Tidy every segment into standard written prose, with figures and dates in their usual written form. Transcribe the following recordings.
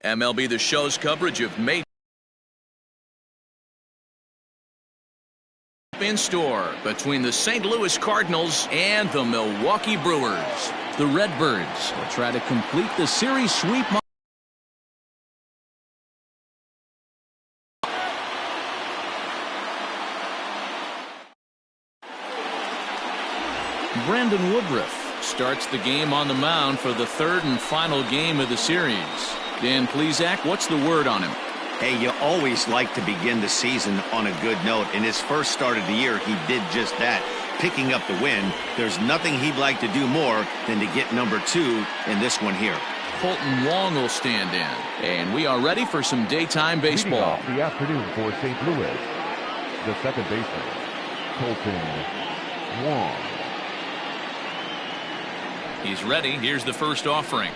MLB The Show's coverage of May in store between the St. Louis Cardinals and the Milwaukee Brewers. The Redbirds will try to complete the series sweep. Brandon Woodruff starts the game on the mound for the third and final game of the series. Dan Plesac, what's the word on him? Hey, you always like to begin the season on a good note. In his first start of the year, he did just that, picking up the win. There's nothing he'd like to do more than to get number 2 in this one here. Colton Wong will stand in. And we are ready for some daytime baseball. The afternoon for St. Louis, the second baseman, Colton Wong. He's ready. Here's the first offering.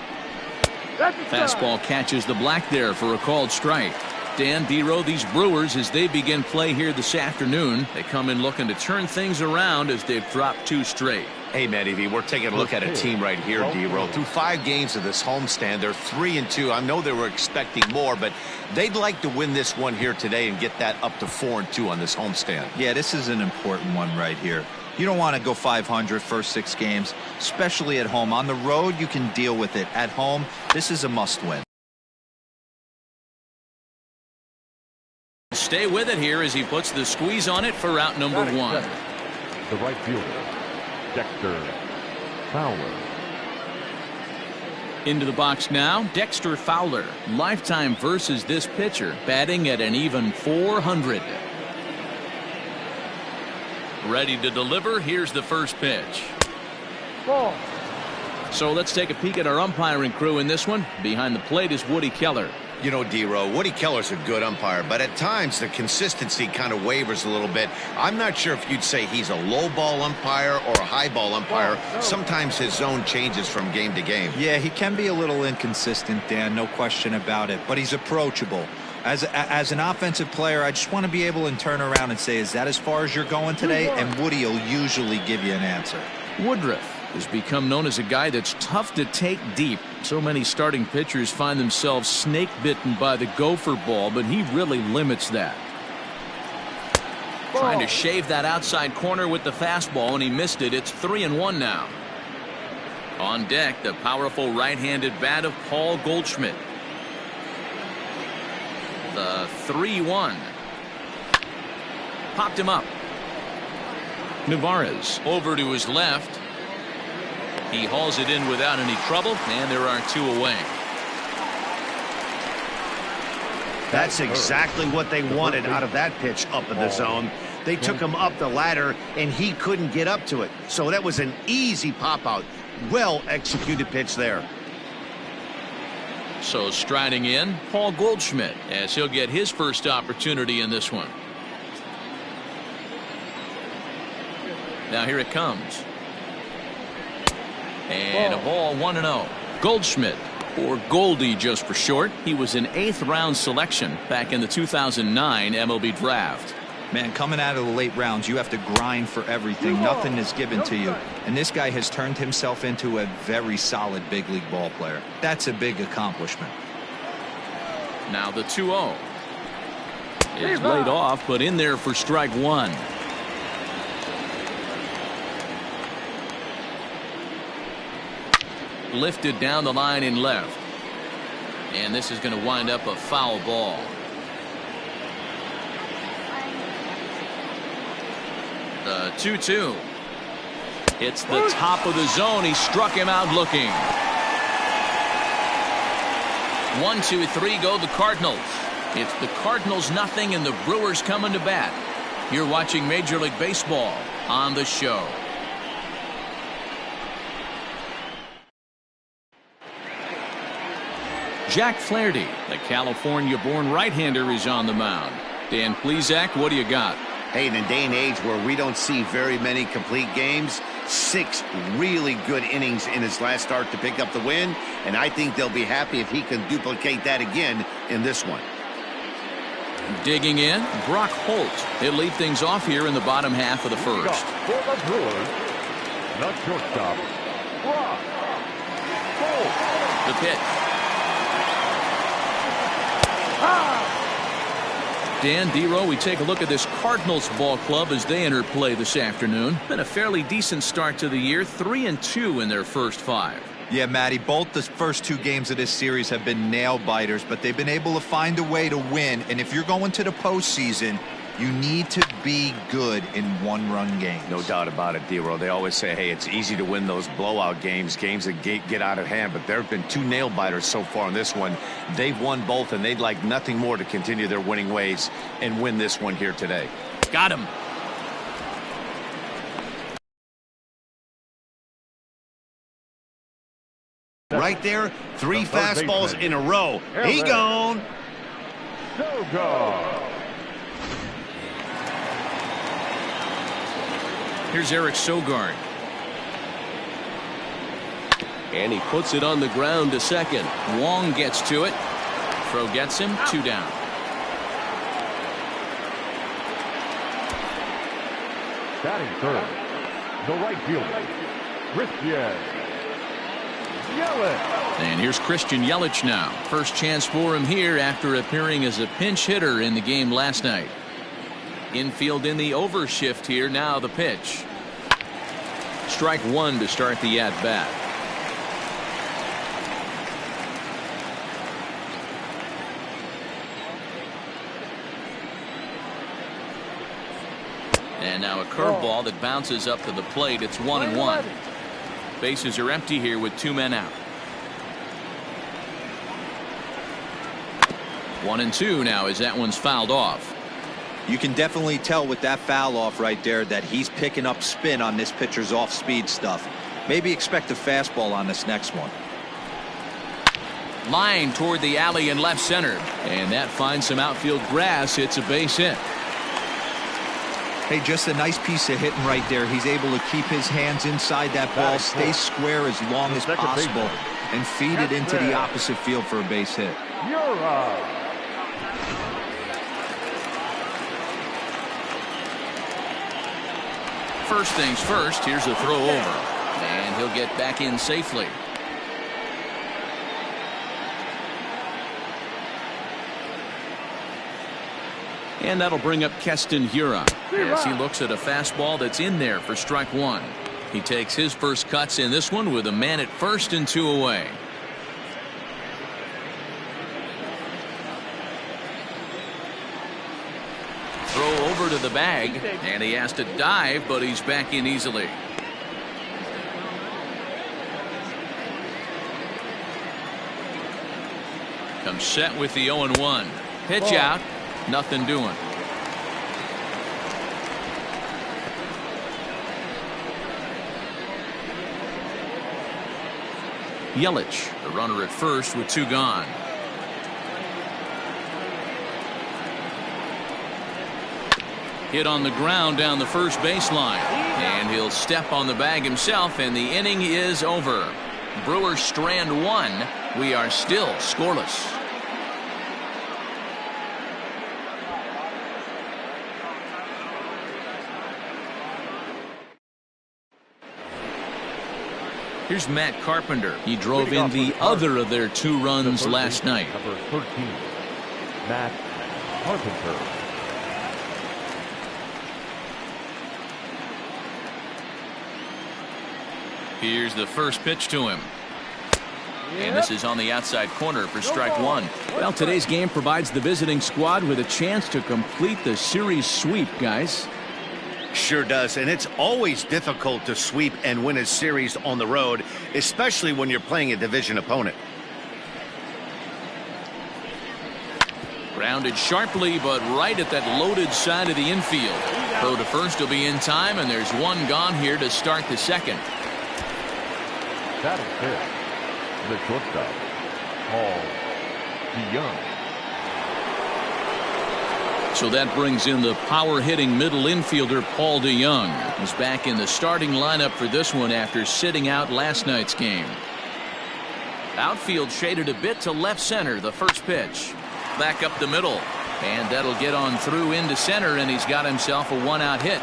Fastball catches the black there for a called strike. Dan, Dero, these Brewers, as they begin play here this afternoon, they come in looking to turn things around as they've dropped 2 straight. Hey, Matty V, we're taking a look at a team right here, Dero. Through 5 games of this homestand, they're 3-2. I know they were expecting more, but they'd like to win this one here today and get that up to 4-2 on this homestand. Yeah, this is an important one right here. You don't want to go 500 first 6 games, especially at home. On the road, you can deal with it. At home, this is a must-win. Stay with it here as he puts the squeeze on it for out number 1. The right fielder, Dexter Fowler. Into the box now, Dexter Fowler. Lifetime versus this pitcher, batting at an even .400. Ready to deliver. Here's the first pitch. Ball. So let's take a peek at our umpiring crew in this one. Behind the plate is Woody Keller. You know, Dero, Woody Keller's a good umpire, but at times the consistency kind of wavers a little bit. I'm not sure if you'd say he's a low ball umpire or a high ball umpire. Sometimes his zone changes from game to game. Yeah, he can be a little inconsistent, Dan, no question about it, but he's approachable. As an offensive player, I just want to be able to turn around and say, is that as far as you're going today? And Woody will usually give you an answer. Woodruff has become known as a guy that's tough to take deep. So many starting pitchers find themselves snake bitten by the gopher ball, but he really limits that. Trying to shave that outside corner with the fastball, and he missed it. It's 3-1 now. On deck, the powerful right-handed bat of Paul Goldschmidt. The 3-1. Popped him up. Navarez over to his left. He hauls it in without any trouble, and there are 2 away. That's exactly what they wanted out of that pitch up in the zone. They took him up the ladder, and he couldn't get up to it. So that was an easy pop-out. Well-executed pitch there. So striding in, Paul Goldschmidt, as he'll get his first opportunity in this one. Now here it comes. And a ball 1-0. Goldschmidt, or Goldie just for short. He was an 8th round selection back in the 2009 MLB draft. Man, coming out of the late rounds, you have to grind for everything. Nothing is given to you. And this guy has turned himself into a very solid big league ball player. That's a big accomplishment. Now the 2-0. It's laid off, but in there for strike 1. Lifted down the line in left. And this is going to wind up a foul ball. The 2-2. It's the top of the zone. He struck him out looking. 1, 2, 3 go the Cardinals. It's the Cardinals nothing and the Brewers coming to bat. You're watching Major League Baseball on the show. Jack Flaherty, the California-born right-hander, is on the mound. Dan Plesac, what do you got? Hey, in a day and age where we don't see very many complete games, 6 really good innings in his last start to pick up the win, and I think they'll be happy if he can duplicate that again in this one. Digging in, Brock Holt. He'll lead things off here in the bottom half of the first. For the Brewers, the shortstop, Brock Holt. The pitch. Dan Dero, we take a look at this Cardinals ball club as they enter play this afternoon. Been a fairly decent start to the year, 3-2 in their first 5. Yeah, Matty, both the first 2 games of this series have been nail biters, but they've been able to find a way to win. And if you're going to the postseason, you need to be good in one-run games. No doubt about it, Dero. They always say, hey, it's easy to win those blowout games that get out of hand, but there have been 2 nail-biters so far in this one. They've won both, and they'd like nothing more to continue their winning ways and win this one here today. Got him. Right there, 3 fastballs in a row. He gone. Here's Eric Sogard. And he puts it on the ground to second. Wong gets to it. Throw gets him. 2 down. Batting third, the right fielder, Christian Yelich. And here's Christian Yelich now. First chance for him here after appearing as a pinch hitter in the game last night. Infield in the overshift here. Now the pitch. Strike 1 to start the at-bat. And now a curveball that bounces up to the plate. It's 1-1. Bases are empty here with 2 men out. 1-2 now as that one's fouled off. You can definitely tell with that foul off right there that he's picking up spin on this pitcher's off-speed stuff. Maybe expect a fastball on this next one. Line toward the alley in left center. And that finds some outfield grass. It's a base hit. Hey, just a nice piece of hitting right there. He's able to keep his hands inside that ball, stay square as long as possible, and feed it into the opposite field for a base hit. You're up. First things first, here's a throw over. And he'll get back in safely. And that'll bring up Keston Hiura as he looks at a fastball that's in there for strike 1. He takes his first cuts in this one with a man at first and 2 away. Throw over to the bag, and he has to dive, but he's back in easily. Comes set with the 0-1. Pitch out. Nothing doing. Yelich, the runner at first with 2 gone. Hit on the ground down the first baseline. And he'll step on the bag himself, and the inning is over. Brewers strand 1. We are still scoreless. Here's Matt Carpenter. He drove in the other of their 2 runs last night. Number 13, Matt Carpenter. Here's the first pitch to him. And this is on the outside corner for strike 1. Well, today's game provides the visiting squad with a chance to complete the series sweep, guys. Sure does, and it's always difficult to sweep and win a series on the road, especially when you're playing a division opponent. Grounded sharply, but right at that loaded side of the infield. Throw to first will be in time, and there's 1 gone here to start the second. That is it. The shortstop, Paul DeYoung. So that brings in the power-hitting middle infielder Paul DeYoung. He's back in the starting lineup for this one after sitting out last night's game. Outfield shaded a bit to left center. The first pitch. Back up the middle. And that'll get on through into center, and he's got himself a 1-out hit.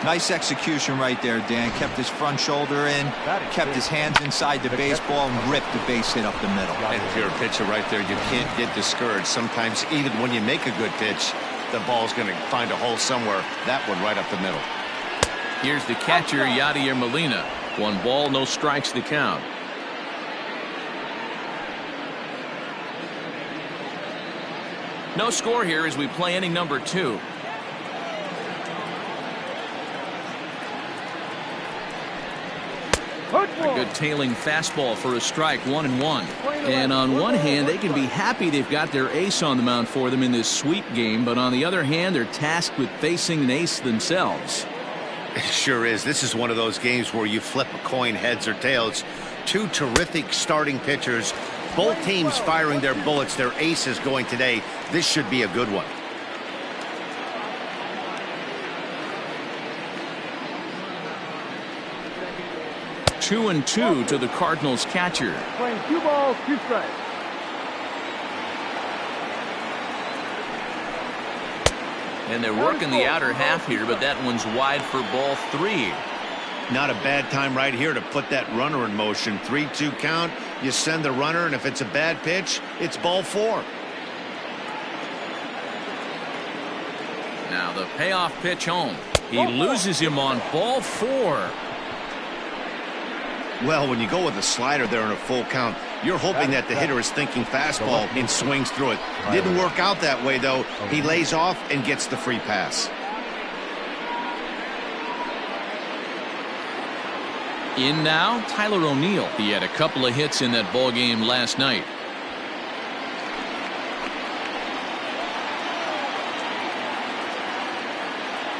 Nice execution right there, Dan. Kept his front shoulder in, kept his hands inside the baseball, and ripped the base hit up the middle. And if you're a pitcher right there, you can't get discouraged. Sometimes even when you make a good pitch, the ball's going to find a hole somewhere. That one right up the middle. Here's the catcher, Yadier Molina. 1 ball, no strikes to count. No score here as we play inning number 2. A good tailing fastball for a strike, 1-1. And on one hand, they can be happy they've got their ace on the mound for them in this sweep game, but on the other hand, they're tasked with facing an ace themselves. It sure is. This is one of those games where you flip a coin heads or tails. 2 terrific starting pitchers, both teams firing their bullets. Their aces going today. This should be a good one. Two and 2 to the Cardinals catcher. Playing 2 balls, 2 strikes. And they're working the outer half here, but that one's wide for ball 3. Not a bad time right here to put that runner in motion. 3-2 count. You send the runner, and if it's a bad pitch, it's ball 4. Now the payoff pitch home. He loses him on ball 4. Well, when you go with a slider there in a full count, you're hoping that the hitter is thinking fastball and swings through it. Didn't work out that way, though. He lays off and gets the free pass. In now, Tyler O'Neill. He had a couple of hits in that ball game last night.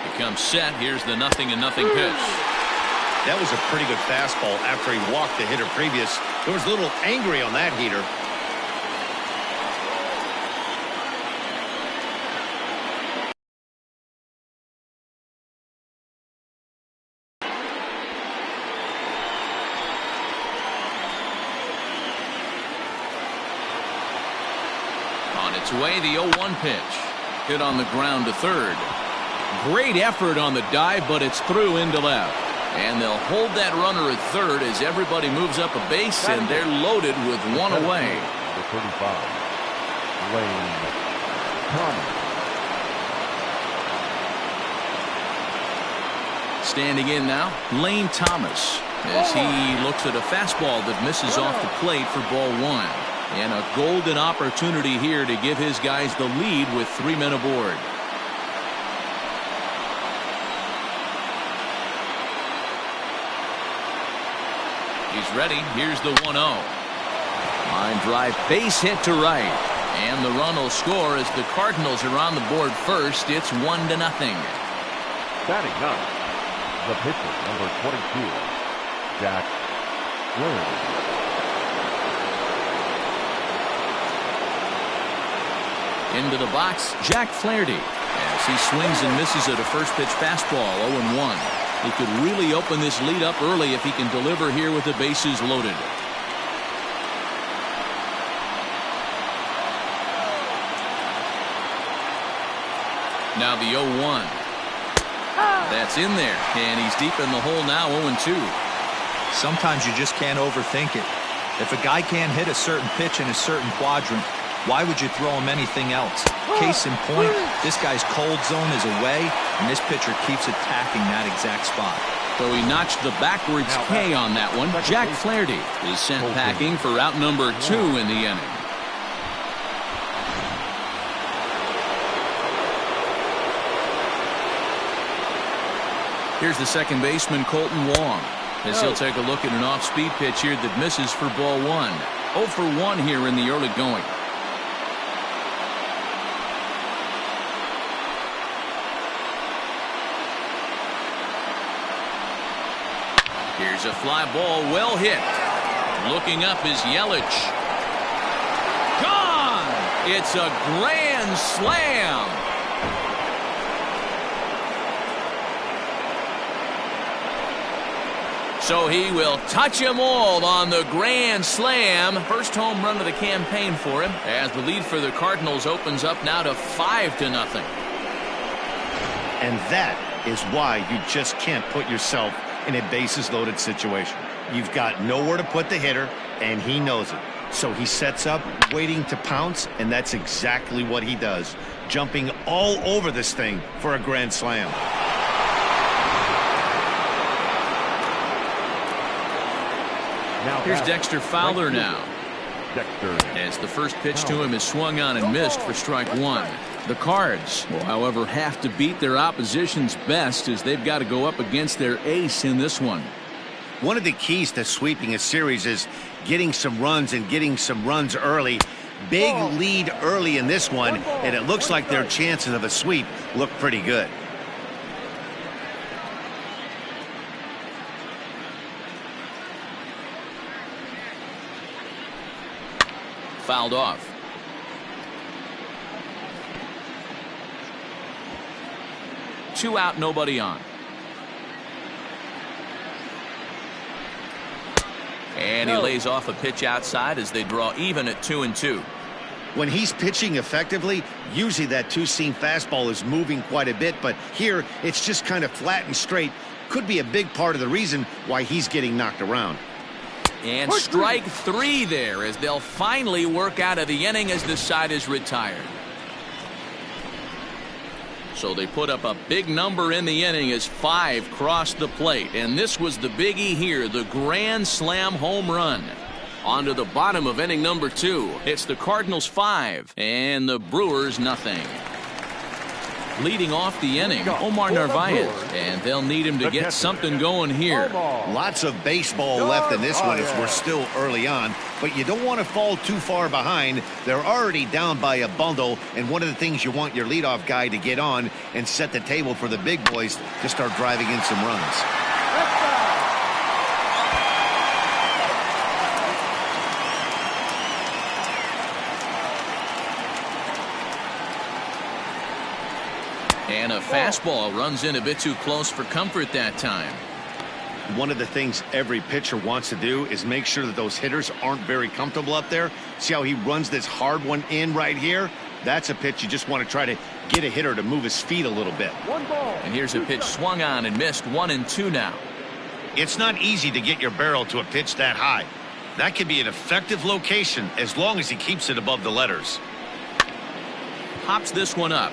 He comes set. Here's the 0-0 pitch. That was a pretty good fastball after he walked the hitter previous. There was a little angry on that heater. On its way, the 0-1 pitch. Hit on the ground to third. Great effort on the dive, but it's through into left. And they'll hold that runner at third as everybody moves up a base, and they're loaded with 1 away. The 35, Lane Thomas. Standing in now, Lane Thomas, as he looks at a fastball that misses off the plate for ball 1. And a golden opportunity here to give his guys the lead with 3 men aboard. He's ready. Here's the 1-0. Line drive, base hit to right. And the run will score as the Cardinals are on the board first. It's 1-0. Batting up, the pitcher, number 22, Jack Flaherty. Into the box, Jack Flaherty, as he swings and misses at a first pitch fastball, 0-1. He could really open this lead up early if he can deliver here with the bases loaded. Now the 0-1. That's in there, and he's deep in the hole now, 0-2. Sometimes you just can't overthink it. If a guy can't hit a certain pitch in a certain quadrant, why would you throw him anything else? Case in point, this guy's cold zone is away, and this pitcher keeps attacking that exact spot. So he notched the backwards K on that one. Jack Flaherty is sent packing for out number 2 in the inning. Here's the second baseman, Colton Wong, as he'll take a look at an off-speed pitch here that misses for ball 1. 0 for 1 here in the early going. Here's a fly ball, well hit. Looking up is Yelich. Gone! It's a grand slam. So he will touch them all on the grand slam. First home run of the campaign for him, as the lead for the Cardinals opens up now to 5-0. And that is why you just can't put yourself in a bases-loaded situation. You've got nowhere to put the hitter, and he knows it. So he sets up, waiting to pounce, and that's exactly what he does, jumping all over this thing for a grand slam. Here's Dexter Fowler now. Dexter. As the first pitch to him is swung on and missed for strike one. The Cards will, however, have to beat their opposition's best as they've got to go up against their ace in this one. One of the keys to sweeping a series is getting some runs and getting some runs early. Big lead early in this one, and it looks like their chances of a sweep look pretty good. Fouled off. Two out, nobody on. And he lays off a pitch outside as they draw even at 2-2. When he's pitching effectively, usually that two-seam fastball is moving quite a bit, but here it's just kind of flat and straight. Could be a big part of the reason why he's getting knocked around. And strike three there as they'll finally work out of the inning as the side is retired. So they put up a big number in the inning as 5 crossed the plate. And this was the biggie here, the grand slam home run. On to the bottom of inning number 2. It's the Cardinals 5 and the Brewers nothing. Leading off the inning, Omar Narvaez, and they'll need him to get something going here. Lots of baseball left in this one as we're still early on, but you don't want to fall too far behind. They're already down by a bundle, and one of the things you want your leadoff guy to get on and set the table for the big boys to start driving in some runs. And a fastball runs in a bit too close for comfort that time. One of the things every pitcher wants to do is make sure that those hitters aren't very comfortable up there. See how he runs this hard one in right here? That's a pitch you just want to try to get a hitter to move his feet a little bit. And here's a pitch swung on and missed. 1-2 now. It's not easy to get your barrel to a pitch that high. That can be an effective location as long as he keeps it above the letters. Pops this one up.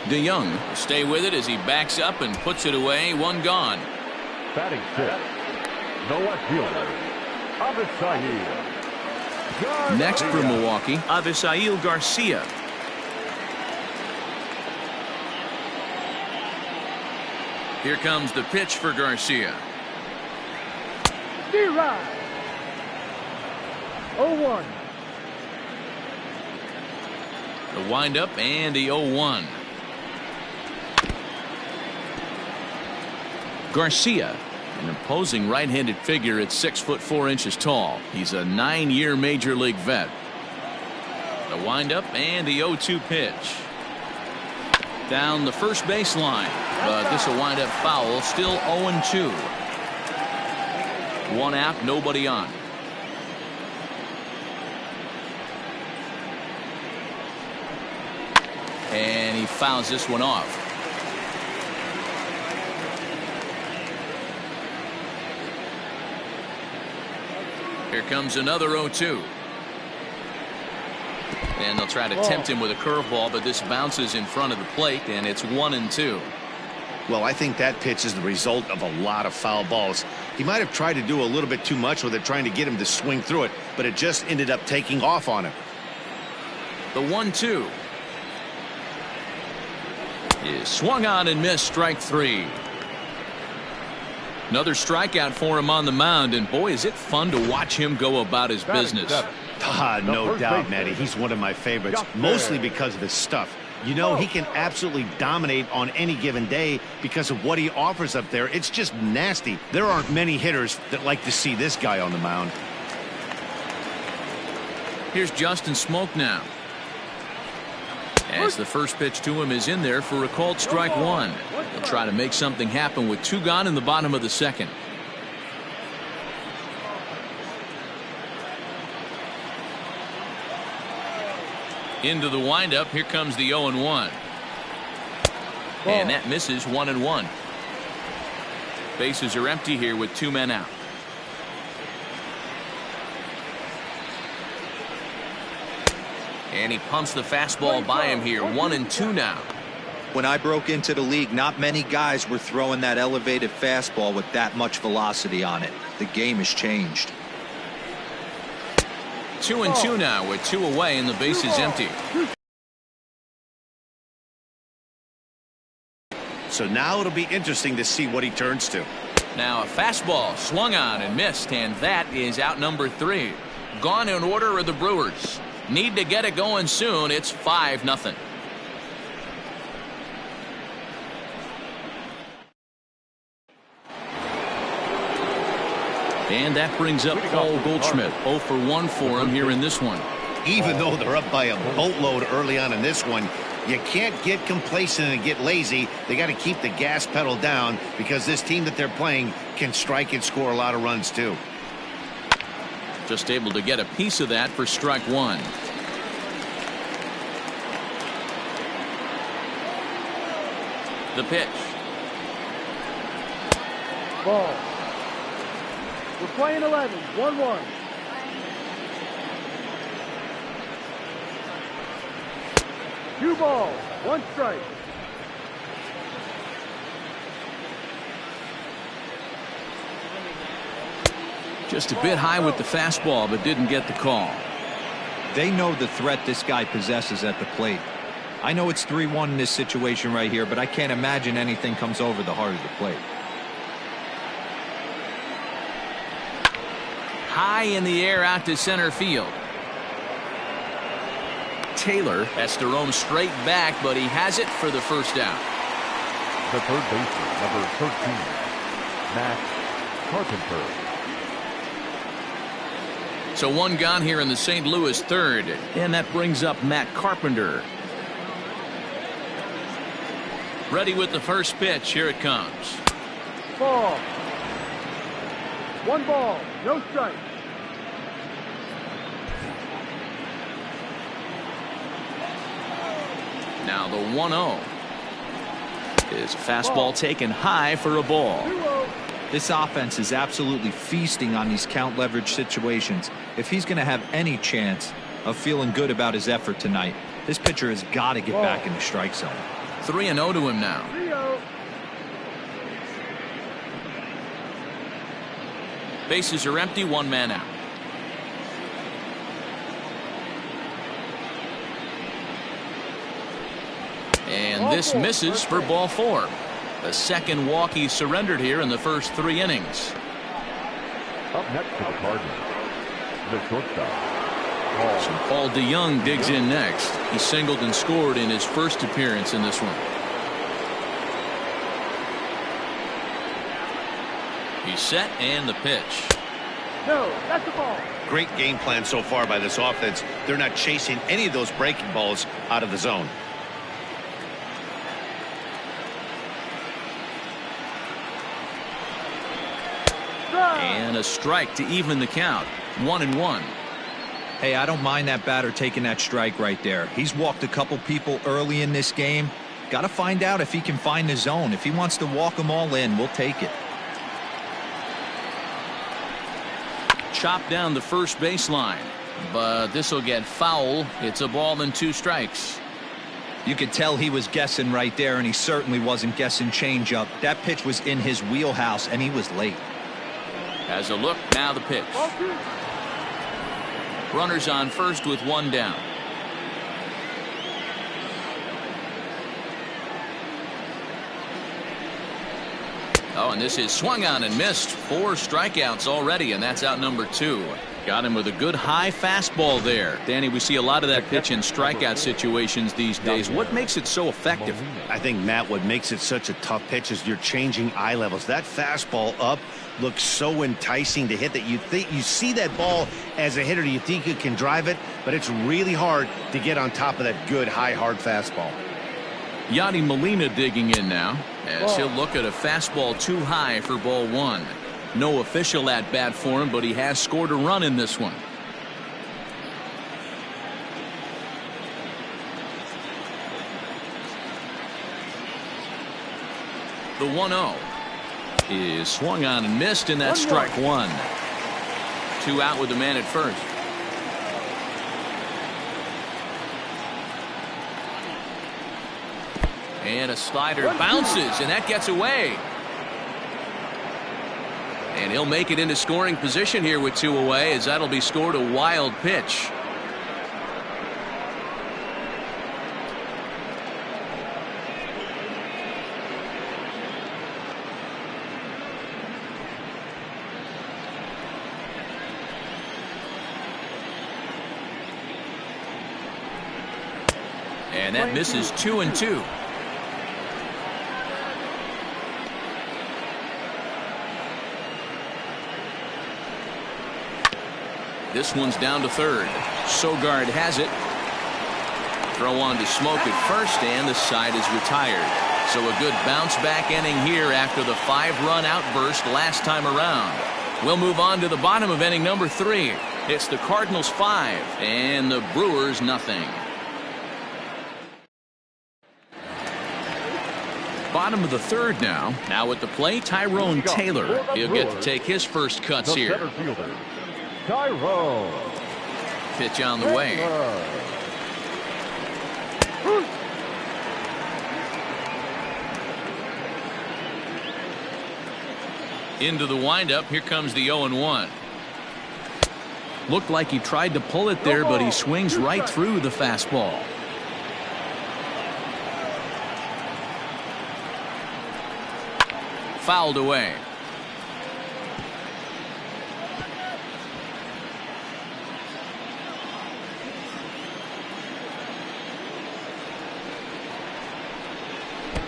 DeYoung will stay with it as he backs up and puts it away. One gone. Batting 6. The left fielder, Avisail. Next for Milwaukee, Avisail Garcia. Here comes the pitch for Garcia. 0-1. The windup and the 0-1. Garcia, an imposing right-handed figure at 6 4 inches tall. He's a 9-year major league vet. The windup and the 0-2 pitch. Down the first baseline, but this will wind up foul. Still 0-2. One out, nobody on. And he fouls this one off. Here comes another 0-2. And they'll try to tempt him with a curveball, but this bounces in front of the plate, and it's 1-2. Well, I think that pitch is the result of a lot of foul balls. He might have tried to do a little bit too much with it, trying to get him to swing through it, but it just ended up taking off on him. The 1-2 is swung on and missed. Strike 3. Another strikeout for him on the mound, and boy, is it fun to watch him go about his business. No doubt, Matty. He's one of my favorites, mostly because of his stuff. You know, he can absolutely dominate on any given day because of what he offers up there. It's just nasty. There aren't many hitters that like to see this guy on the mound. Here's Justin Smoke now. As the first pitch to him is in there for a called strike 1. He'll try to make something happen with 2 gone in the bottom of the second. Into the windup. Here comes the 0-1. And that misses 1-1. Bases are empty here with 2 men out. And he pumps the fastball by him here. 1-2 now. When I broke into the league, not many guys were throwing that elevated fastball with that much velocity on it. The game has changed. 2-2 now with 2 away and the base is empty. So now it'll be interesting to see what he turns to. Now a fastball swung on and missed, and that is out number 3. Gone in order are the Brewers. Need to get it going soon. It's 5-0. And that brings up Paul Goldschmidt. 0 for 1 for him here in this one. Even though they're up by a boatload early on in this one, you can't get complacent and get lazy. They got to keep the gas pedal down because this team that they're playing can strike and score a lot of runs too. Just able to get a piece of that for strike 1. The pitch. Ball. We're playing 11, 1-1. Two balls, 1 strike. Just a bit high with the fastball, but didn't get the call. They know the threat this guy possesses at the plate. I know it's 3-1 in this situation right here, but I can't imagine anything comes over the heart of the plate. High in the air out to center field. Taylor has to roam straight back, but he has it for the first out. The third baseman, number 13, Matt Carpenter. So 1 gone here in the St. Louis third, and that brings up Matt Carpenter. Ready with the first pitch. Here it comes. Ball. 1 ball, no strike. Now the 1-0 is a fastball taken high for a ball. 2-0. This offense is absolutely feasting on these count leverage situations. If he's going to have any chance of feeling good about his effort tonight, this pitcher has got to get back in the strike zone. 3-0 to him now. 3-0. Bases are empty. 1 man out. And this misses for ball 4. The second walk he surrendered here in the first 3 innings. Up next to the Cardinals, the shortstop. So Paul DeYoung digs in next. He singled and scored in his first appearance in this one. He's set and the pitch. No, that's the ball. Great game plan so far by this offense. They're not chasing any of those breaking balls out of the zone. And a strike to even the count. 1-1. Hey, I don't mind that batter taking that strike right there. He's walked a couple people early in this game. Got to find out if he can find the zone. If he wants to walk them all in, we'll take it. Chopped down the first baseline, but this will get foul. It's a ball and 2 strikes. You could tell he was guessing right there, and he certainly wasn't guessing changeup. That pitch was in his wheelhouse, and he was late. Has a look. Now the pitch. Runners on first with 1 down. Oh, and this is swung on and missed. 4 strikeouts already, and that's out number 2. Got him with a good high fastball there. Danny, we see a lot of that pitch in strikeout situations these days. What makes it so effective? I think, Matt, what makes it such a tough pitch is you're changing eye levels. That fastball up looks so enticing to hit that you think you see that ball as a hitter. You think you can drive it, but it's really hard to get on top of that good high hard fastball. Yadi Molina digging in now as he'll look at a fastball too high for ball 1. No official at bat for him, but he has scored a run in this one. The 1-0 is swung on and missed, and that's strike one. 2 out with the man at first. And a slider bounces, and that gets away. And he'll make it into scoring position here with 2 away, as that'll be scored a wild pitch. And that misses 2-2. This one's down to third. Sogard has it. Throw on to Smoke at first, and the side is retired. So a good bounce back inning here after the 5-run outburst last time around. We'll move on to the bottom of inning number 3. It's the Cardinals 5 and the Brewers nothing. Bottom of the third now. Now at the plate, Tyrone Taylor. He'll get to take his first cuts here. Center fielder, Tyrone. Pitch on the way. Into the windup. Here comes the 0-1. Looked like he tried to pull it there, but he swings right through the fastball. Fouled away.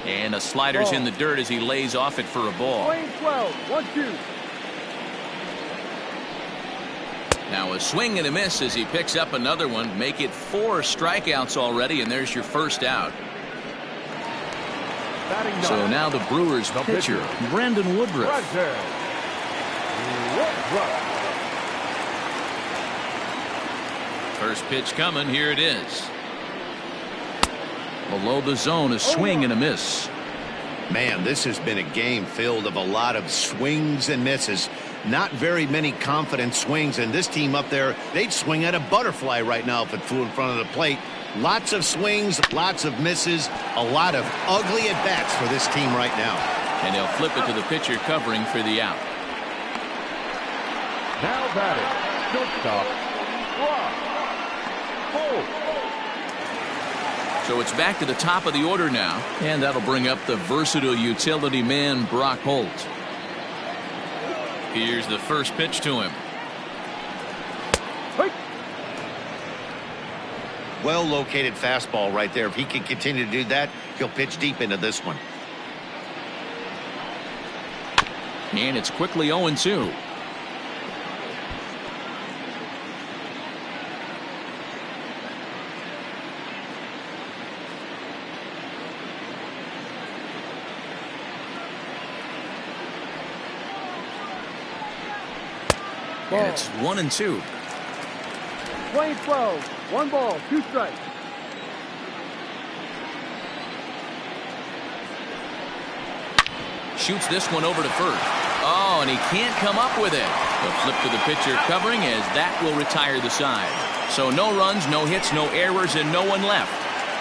And a slider's in the dirt as he lays off it for a ball. 12, 1-2. Now a swing and a miss as he picks up another one. Make it 4 strikeouts already, and there's your first out. So now the Brewers pitcher, Brandon Woodruff. First pitch coming. Here it is. Below the zone, a swing and a miss. Man, this has been a game filled of a lot of swings and misses. Not very many confident swings, and this team up there, they'd swing at a butterfly right now if it flew in front of the plate. Lots of swings, lots of misses, a lot of ugly at-bats for this team right now. And they'll flip it to the pitcher covering for the out. Now batting, shortstop, Brock. So it's back to the top of the order now, and that'll bring up the versatile utility man, Brock Holt. Here's the first pitch to him. Well located fastball right there. If he can continue to do that, he'll pitch deep into this one. And it's quickly 0-2. And it's 1-2. 20-12, 1 ball, 2 strikes. Shoots this one over to first. Oh, and he can't come up with it. The flip to the pitcher covering as that will retire the side. So no runs, no hits, no errors, and no one left.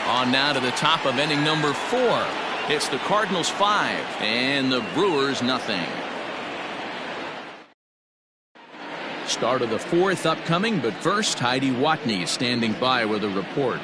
On now to the top of inning number 4. It's the Cardinals 5 and the Brewers nothing. Start of the 4th upcoming, but first, Heidi Watney standing by with a report.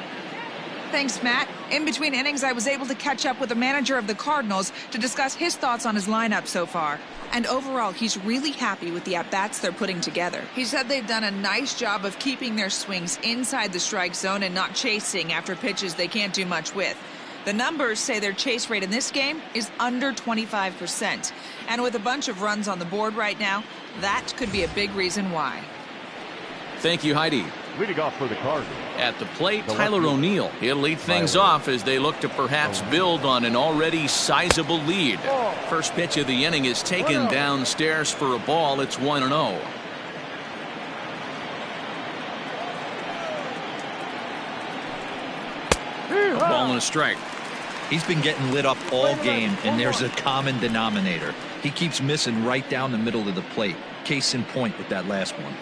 Thanks, Matt. In between innings, I was able to catch up with the manager of the Cardinals to discuss his thoughts on his lineup so far. And overall, he's really happy with the at-bats they're putting together. He said they've done a nice job of keeping their swings inside the strike zone and not chasing after pitches they can't do much with. The numbers say their chase rate in this game is under 25%. And with a bunch of runs on the board right now, that could be a big reason why. Thank you, Heidi. Leading off for the Cardinals. At the plate, Tyler O'Neill. He'll lead things off as they look to perhaps build on an already sizable lead. First pitch of the inning is taken downstairs for a ball. It's 1-0. A ball and a strike. He's been getting lit up all game, and there's a common denominator. He keeps missing right down the middle of the plate. Case in point with that last one.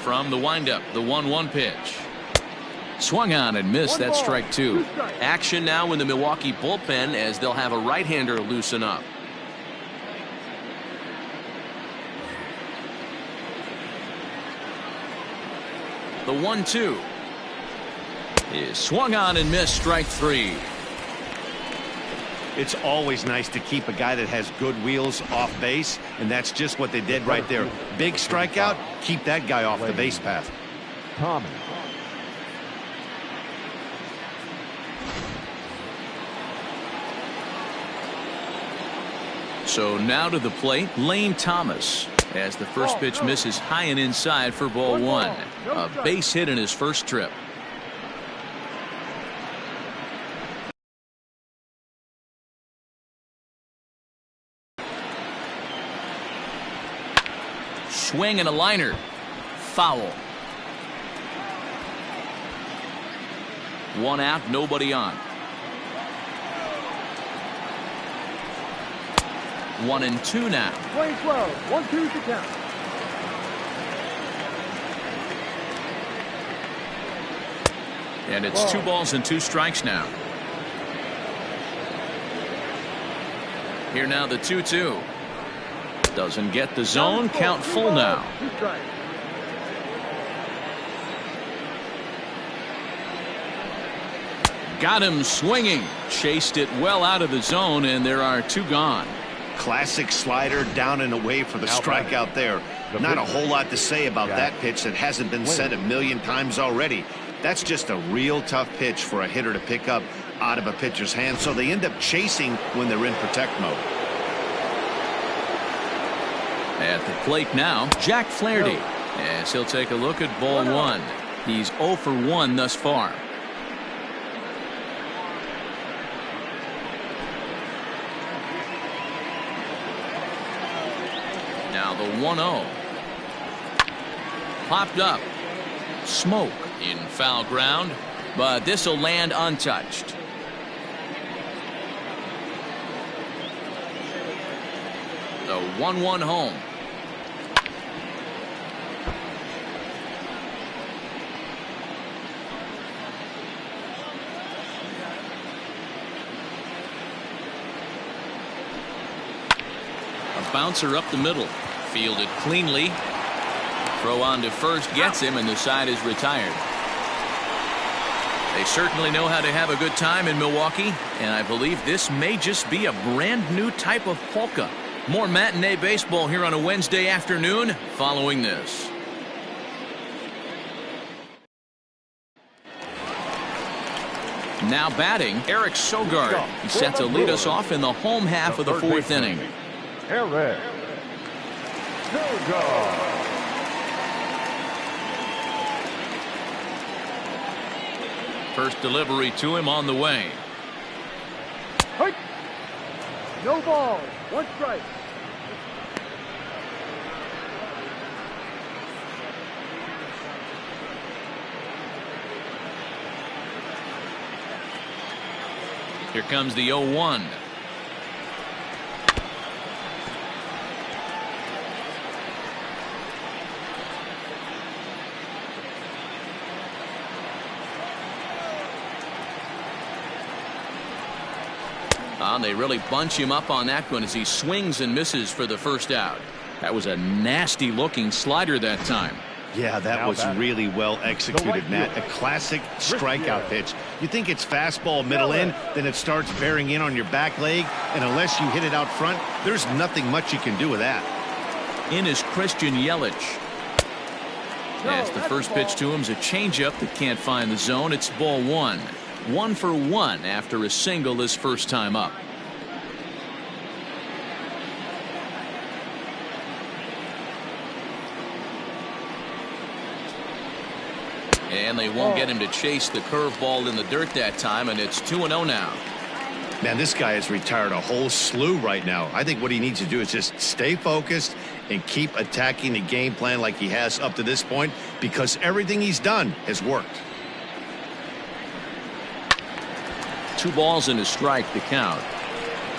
From the windup, the 1-1 pitch. Swung on and missed. That's strike two. Action now in the Milwaukee bullpen as they'll have a right-hander loosen up. The 1-2 is swung on and missed. Strike three. It's always nice to keep a guy that has good wheels off base, and that's just what they did right there. Big strikeout, keep that guy off the base path. Thomas. So now to the plate, Lane Thomas, as the first pitch misses high and inside for ball one. A base hit in his first trip. Swing and a liner. Foul. One out, nobody on. 1-2 now. Play 12. 1-2 to count. And it's 2 balls and 2 strikes now. Here now the 2-2. Doesn't get the zone. Count full now. Got him swinging. Chased it well out of the zone, and there are 2 gone. Classic slider down and away for the strikeout there. Not a whole lot to say about that pitch that hasn't been said a million times already. That's just a real tough pitch for a hitter to pick up out of a pitcher's hand, so they end up chasing when they're in protect mode. At the plate now, Jack Flaherty, as he'll take a look at ball one. He's 0 for 1 thus far. Now the 1-0. Popped up. Smoke in foul ground, but this will land untouched. The 1-1 home. A bouncer up the middle. Fielded cleanly. Throw on to first gets him, and the side is retired. They certainly know how to have a good time in Milwaukee, and I believe this may just be a brand new type of polka. More matinee baseball here on a Wednesday afternoon following this. Now batting, Eric Sogard. He's set to lead us off in the home half of the 4th inning. Eric Sogard. First delivery to him on the way. No ball. 1 strike. Here comes the 0-1. They really bunch him up on that one as he swings and misses for the first out. That was a nasty looking slider that time. Yeah, that was really well executed, Matt. A classic strikeout pitch. You think it's fastball middle in, then it starts bearing in on your back leg, and unless you hit it out front, there's nothing much you can do with that. In is Christian Yelich. As the first pitch to him is a changeup that can't find the zone. It's ball one. 1 for 1 after a single his first time up. And they won't get him to chase the curveball in the dirt that time, and it's 2-0 now. Man, this guy has retired a whole slew right now. I think what he needs to do is just stay focused and keep attacking the game plan like he has up to this point, because everything he's done has worked. 2 balls and a strike to count.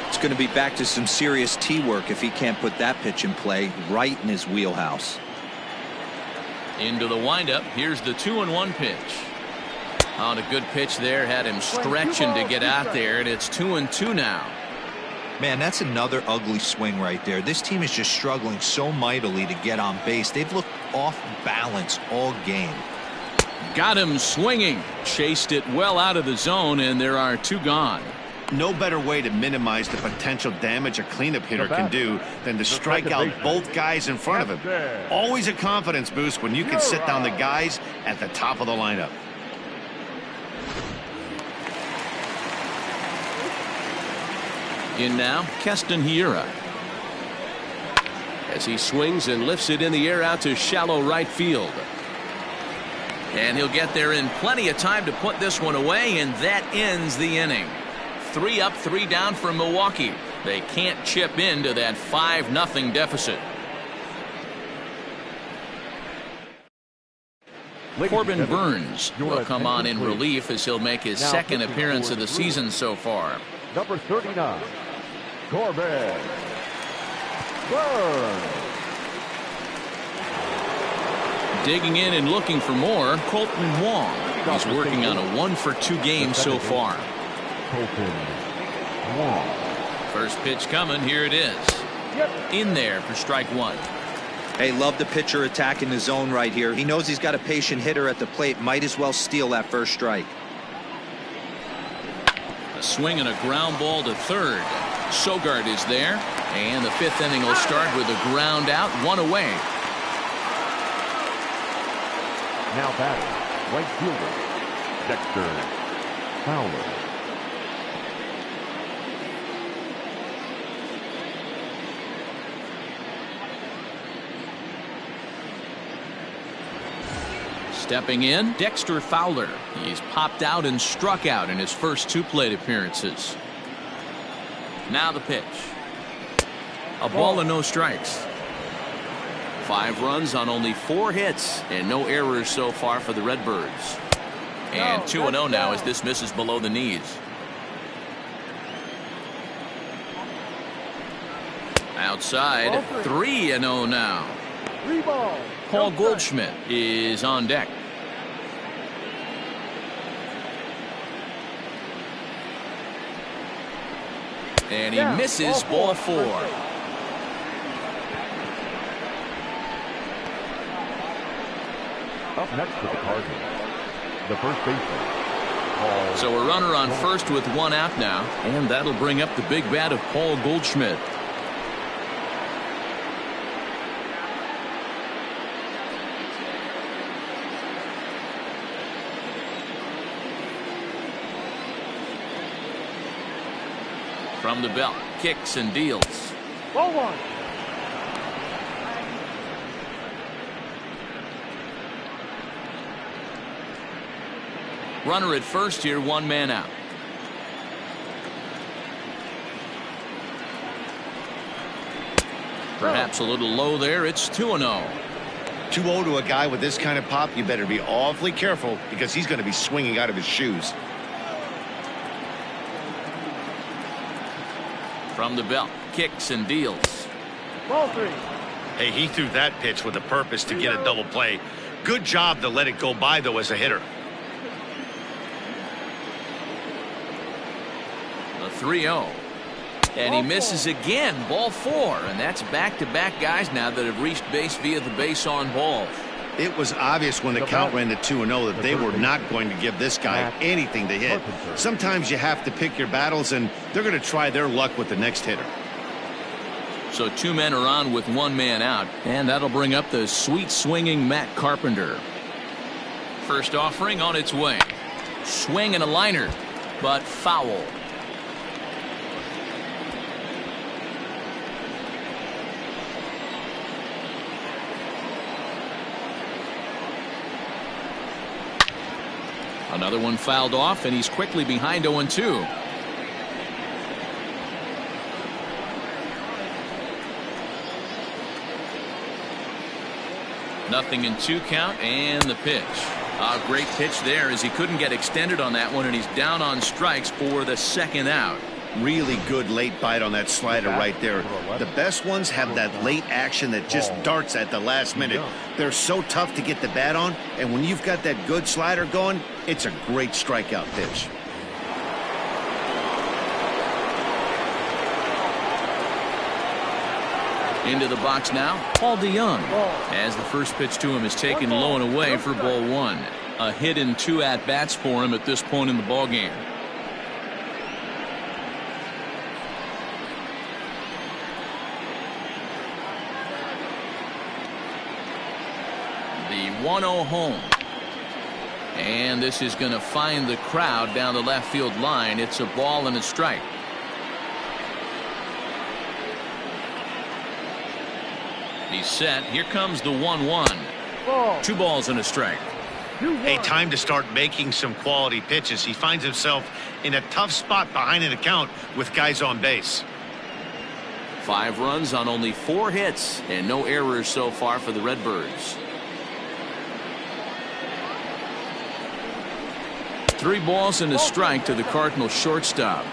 It's going to be back to some serious tee work if he can't put that pitch in play right in his wheelhouse. Into the windup. Here's the 2-1 pitch. On a good pitch there, had him stretching to get out there, and it's 2-2 now. Man, that's another ugly swing right there. This team is just struggling so mightily to get on base. They've looked off balance all game. Got him swinging. Chased it well out of the zone, and there are 2 gone. No better way to minimize the potential damage a cleanup hitter can do than to strike out both guys in front of him. Always a confidence boost when you can sit down the guys at the top of the lineup. In now, Keston Hiura. As he swings and lifts it in the air out to shallow right field. And he'll get there in plenty of time to put this one away, and that ends the inning. 3 up, 3 down for Milwaukee. They can't chip into that 5-0 deficit. Corbin Burns will come on in relief as he'll make his second appearance of the season so far. Number 39, Corbin Burns. Digging in and looking for more, Colton Wong. He's working on a 1-for-2 game so far. Colton Wong. First pitch coming. Here it is. In there for strike 1. Hey, love the pitcher attacking the zone right here. He knows he's got a patient hitter at the plate. Might as well steal that first strike. A swing and a ground ball to third. Sogard is there, and the 5th inning will start with a ground out, 1 away. Now batting, right fielder, Dexter Fowler. Stepping in, Dexter Fowler. He's popped out and struck out in his first 2 plate appearances. Now the pitch. A ball and no strikes. 5 runs on only 4 hits and no errors so far for the Redbirds. And 2-0 now as this misses below the knees. Outside, 3-0 now. 3 balls. Paul Goldschmidt is on deck. And he misses ball 4. Up next for the Cardinals, the first baseman. So a runner on first with 1 out now, and that'll bring up the big bat of Paul Goldschmidt. From the belt, kicks and deals. Ball 1. Runner at first here, 1 man out. Perhaps a little low there. It's 2-0. 2-0 to a guy with this kind of pop, you better be awfully careful because he's going to be swinging out of his shoes. From the belt, kicks and deals. Ball 3. Hey, he threw that pitch with a purpose to get a double play. Good job to let it go by, though, as a hitter. A 3-0. And he misses again, ball 4. And that's back-to-back guys now that have reached base via the base on balls. It was obvious when the count ran to 2-0 that they were not going to give this guy anything to hit. Sometimes you have to pick your battles, and they're going to try their luck with the next hitter. So 2 men are on with 1 man out, and that'll bring up the sweet swinging Matt Carpenter. First offering on its way. Swing and a liner, but foul. Another one fouled off, and he's quickly behind 0-2. Nothing in 2 count, and the pitch. A great pitch there as he couldn't get extended on that one, and he's down on strikes for the second out. Really good late bite on that slider right there. The best ones have that late action that just darts at the last minute. They're so tough to get the bat on, and when you've got that good slider going, it's a great strikeout pitch. Into the box now, Paul DeYoung, as the first pitch to him is taken low and away for ball one. A hit and 2 at-bats for him at this point in the ballgame. The 1-0 home. And this is going to find the crowd down the left field line. It's a ball and a strike. He's set. Here comes the 1-1. 2 balls and a strike. Hey, time to start making some quality pitches. He finds himself in a tough spot behind an account with guys on base. 5 runs on only 4 hits and no errors so far for the Redbirds. 3 balls and a strike to the Cardinals shortstop.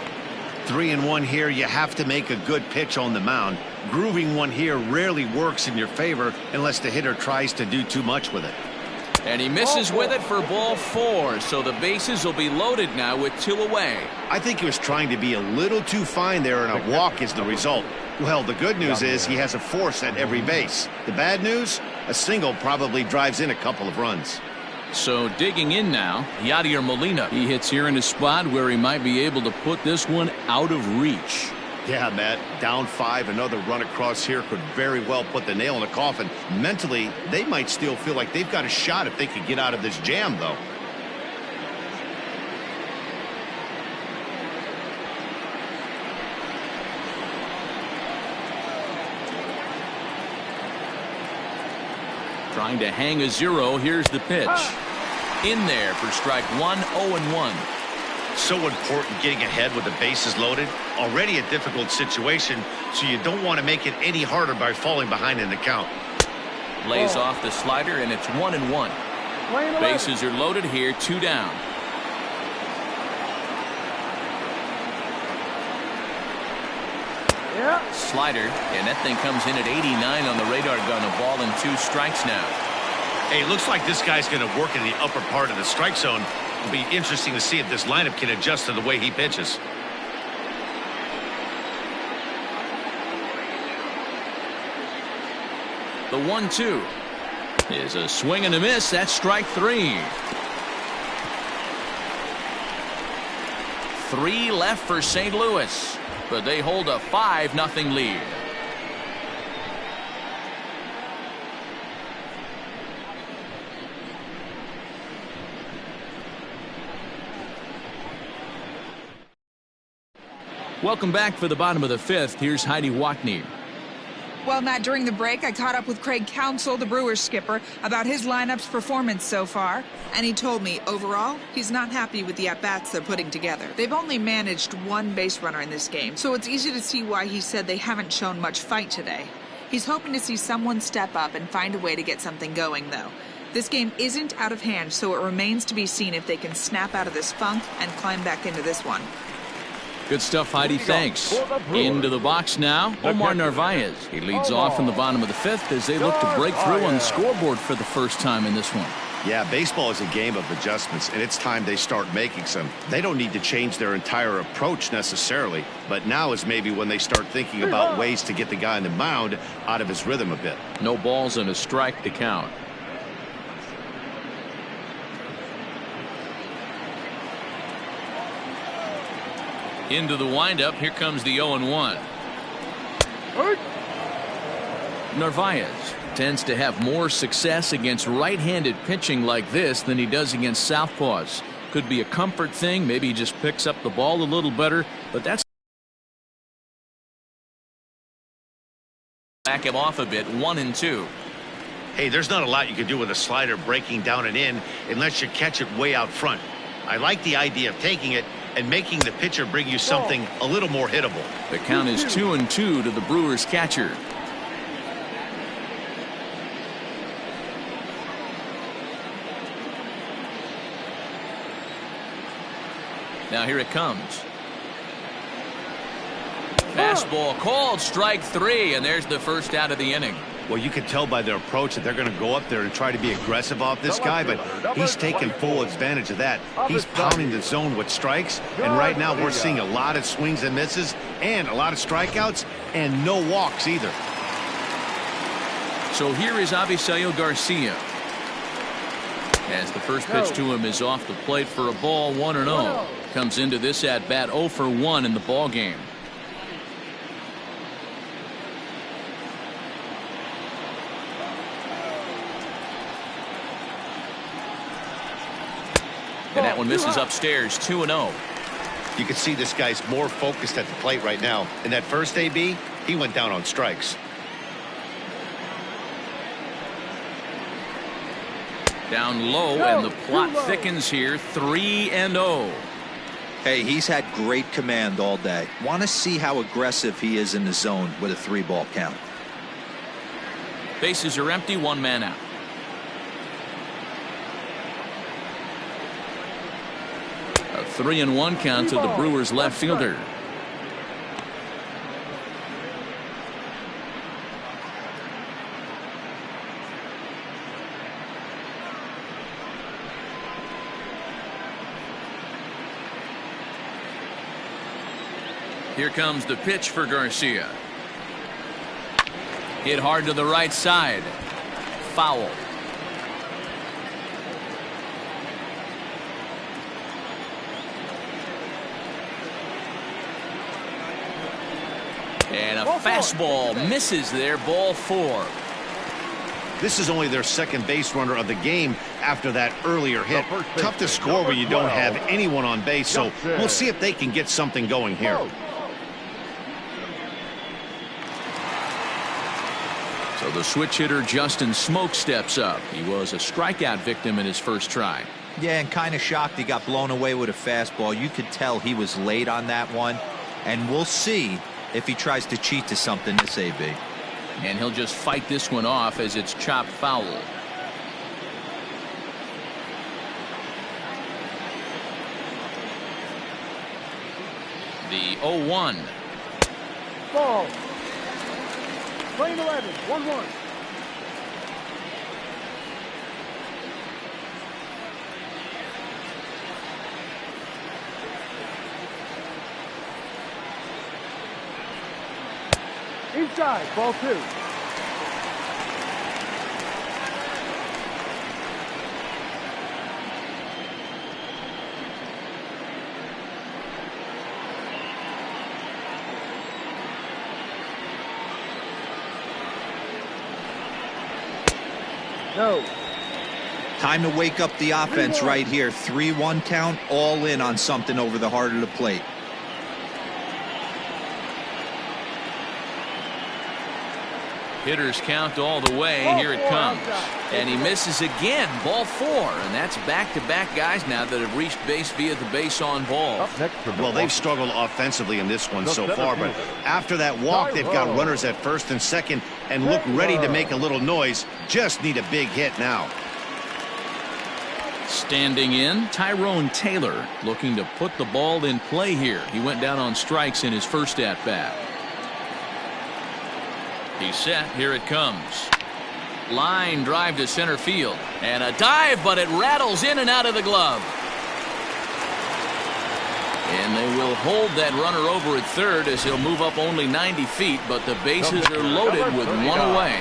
3-1 here. You have to make a good pitch on the mound. Grooving one here rarely works in your favor unless the hitter tries to do too much with it. And he misses with it for ball 4, so the bases will be loaded now with 2 away. I think he was trying to be a little too fine there, and a walk is the result. Well, the good news is he has a force at every base. The bad news, a single probably drives in a couple of runs. So digging in now, Yadier Molina. He hits here in a spot where he might be able to put this one out of reach. Yeah, Matt, down 5, another run across here could very well put the nail in the coffin. Mentally, they might still feel like they've got a shot if they could get out of this jam, though. Trying to hang a 0. Here's the pitch. In there for strike 1, 0-1. So important getting ahead with the bases loaded. Already a difficult situation, so you don't want to make it any harder by falling behind in the count. Lays off the slider, and it's 1-1. Bases are loaded here, 2 down. Slider, and that thing comes in at 89 on the radar gun. A ball and 2 strikes now. Hey, looks like this guy's going to work in the upper part of the strike zone. It'll be interesting to see if this lineup can adjust to the way he pitches. The 1-2 is a swing and a miss. That's strike 3. 3 left for St. Louis, but they hold a 5-0 lead. Welcome back for the bottom of the 5th. Here's Heidi Watney. Well, Matt, during the break, I caught up with Craig Counsell, the Brewers skipper, about his lineup's performance so far. And he told me, overall, he's not happy with the at-bats they're putting together. They've only managed 1 base runner in this game, so it's easy to see why he said they haven't shown much fight today. He's hoping to see someone step up and find a way to get something going, though. This game isn't out of hand, so it remains to be seen if they can snap out of this funk and climb back into this one. Good stuff, Heidi. Thanks. Into the box now, Omar Narvaez. He leads off in the bottom of the 5th as they look to break through on the scoreboard for the first time in this one. Yeah, baseball is a game of adjustments, and it's time they start making some. They don't need to change their entire approach necessarily, but now is maybe when they start thinking about ways to get the guy on the mound out of his rhythm a bit. No balls and a strike to count. Into the windup. Here comes the 0-1. Narvaez tends to have more success against right-handed pitching like this than he does against southpaws. Could be a comfort thing. Maybe he just picks up the ball a little better, but that's back him off a bit. 1-2. Hey, there's not a lot you can do with a slider breaking down and in unless you catch it way out front. I like the idea of taking it and making the pitcher bring you something a little more hittable. The count is 2-2 to the Brewers catcher. Now here it comes. Fastball called, strike 3, and there's the first out of the inning. Well, you can tell by their approach that they're going to go up there and try to be aggressive off this guy, but he's taking full advantage of that. He's pounding the zone with strikes, and right now we're seeing a lot of swings and misses and a lot of strikeouts and no walks either. So here is Avisail Garcia. As the first pitch to him is off the plate for a ball, 1-0. Comes into this at bat 0 for 1 in the ball game. And that one misses upstairs, 2-0. You can see this guy's more focused at the plate right now. In that first AB, he went down on strikes. Down low, and the plot thickens here, 3-0. Hey, he's had great command all day. Want to see how aggressive he is in the zone with a 3-ball count. Bases are empty, 1 man out. A 3-1 count to the Brewers left fielder. Here comes the pitch for Garcia. Hit hard to the right side. Foul. And a fastball misses there, ball 4. This is only their second base runner of the game after that earlier hit. Tough to score when you don't have anyone on base, so we'll see if they can get something going here. So the switch hitter Justin Smoke steps up. He was a strikeout victim in his first try. Yeah, and kind of shocked he got blown away with a fastball. You could tell he was late on that one, and we'll see if he tries to cheat to something this AB. And he'll just fight this one off as it's chopped foul. The 0-1. Ball. Lane 11, 1-1. Inside, ball 2. No. Time to wake up the offense right here. 3-1 count, all in on something over the heart of the plate. Hitters count all the way. Here it comes. And he misses again. Ball 4. And that's back-to-back guys now that have reached base via the base on ball. Well, they've struggled offensively in this one so far, but after that walk, they've got runners at first and second and look ready to make a little noise. Just need a big hit now. Standing in, Tyrone Taylor looking to put the ball in play here. He went down on strikes in his first at-bat. He's set. Here it comes. Line drive to center field. And a dive, but it rattles in and out of the glove. And they will hold that runner over at third as he'll move up only 90 feet, but the bases are loaded with 1 away.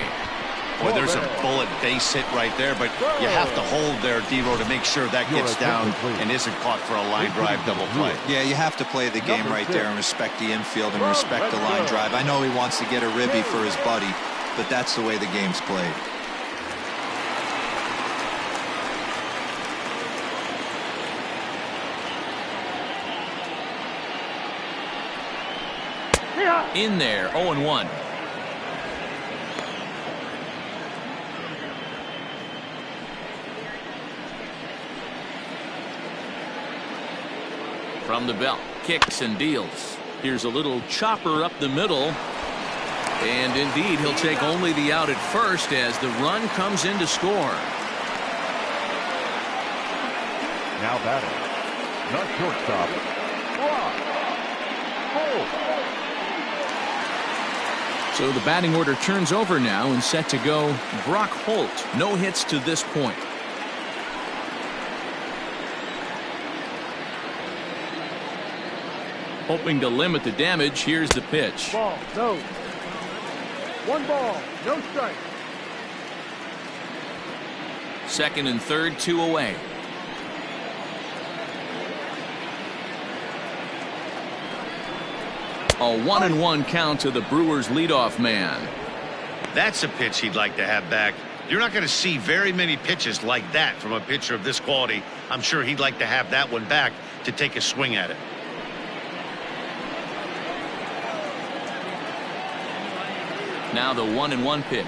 Boy, there's a bullet base hit right there, but you have to hold there, D-Row, to make sure that gets down and isn't caught for a line drive double play. Yeah, you have to play the game right there and respect the infield and respect the line drive. I know he wants to get a ribby for his buddy, but that's the way the game's played. In there, 0-1. From the belt, kicks and deals. Here's a little chopper up the middle. And indeed, he'll take only the out at first as the run comes in to score. Now batting, the shortstop, So the batting order turns over now and set to go Brock Holt. No hits to this point. Hoping to limit the damage, here's the pitch. Ball, no. 1 ball, no strike. Second and third, 2 away. A 1-1 count to the Brewers leadoff man. That's a pitch he'd like to have back. You're not going to see very many pitches like that from a pitcher of this quality. I'm sure he'd like to have that one back to take a swing at it. Now the 1-1 pitch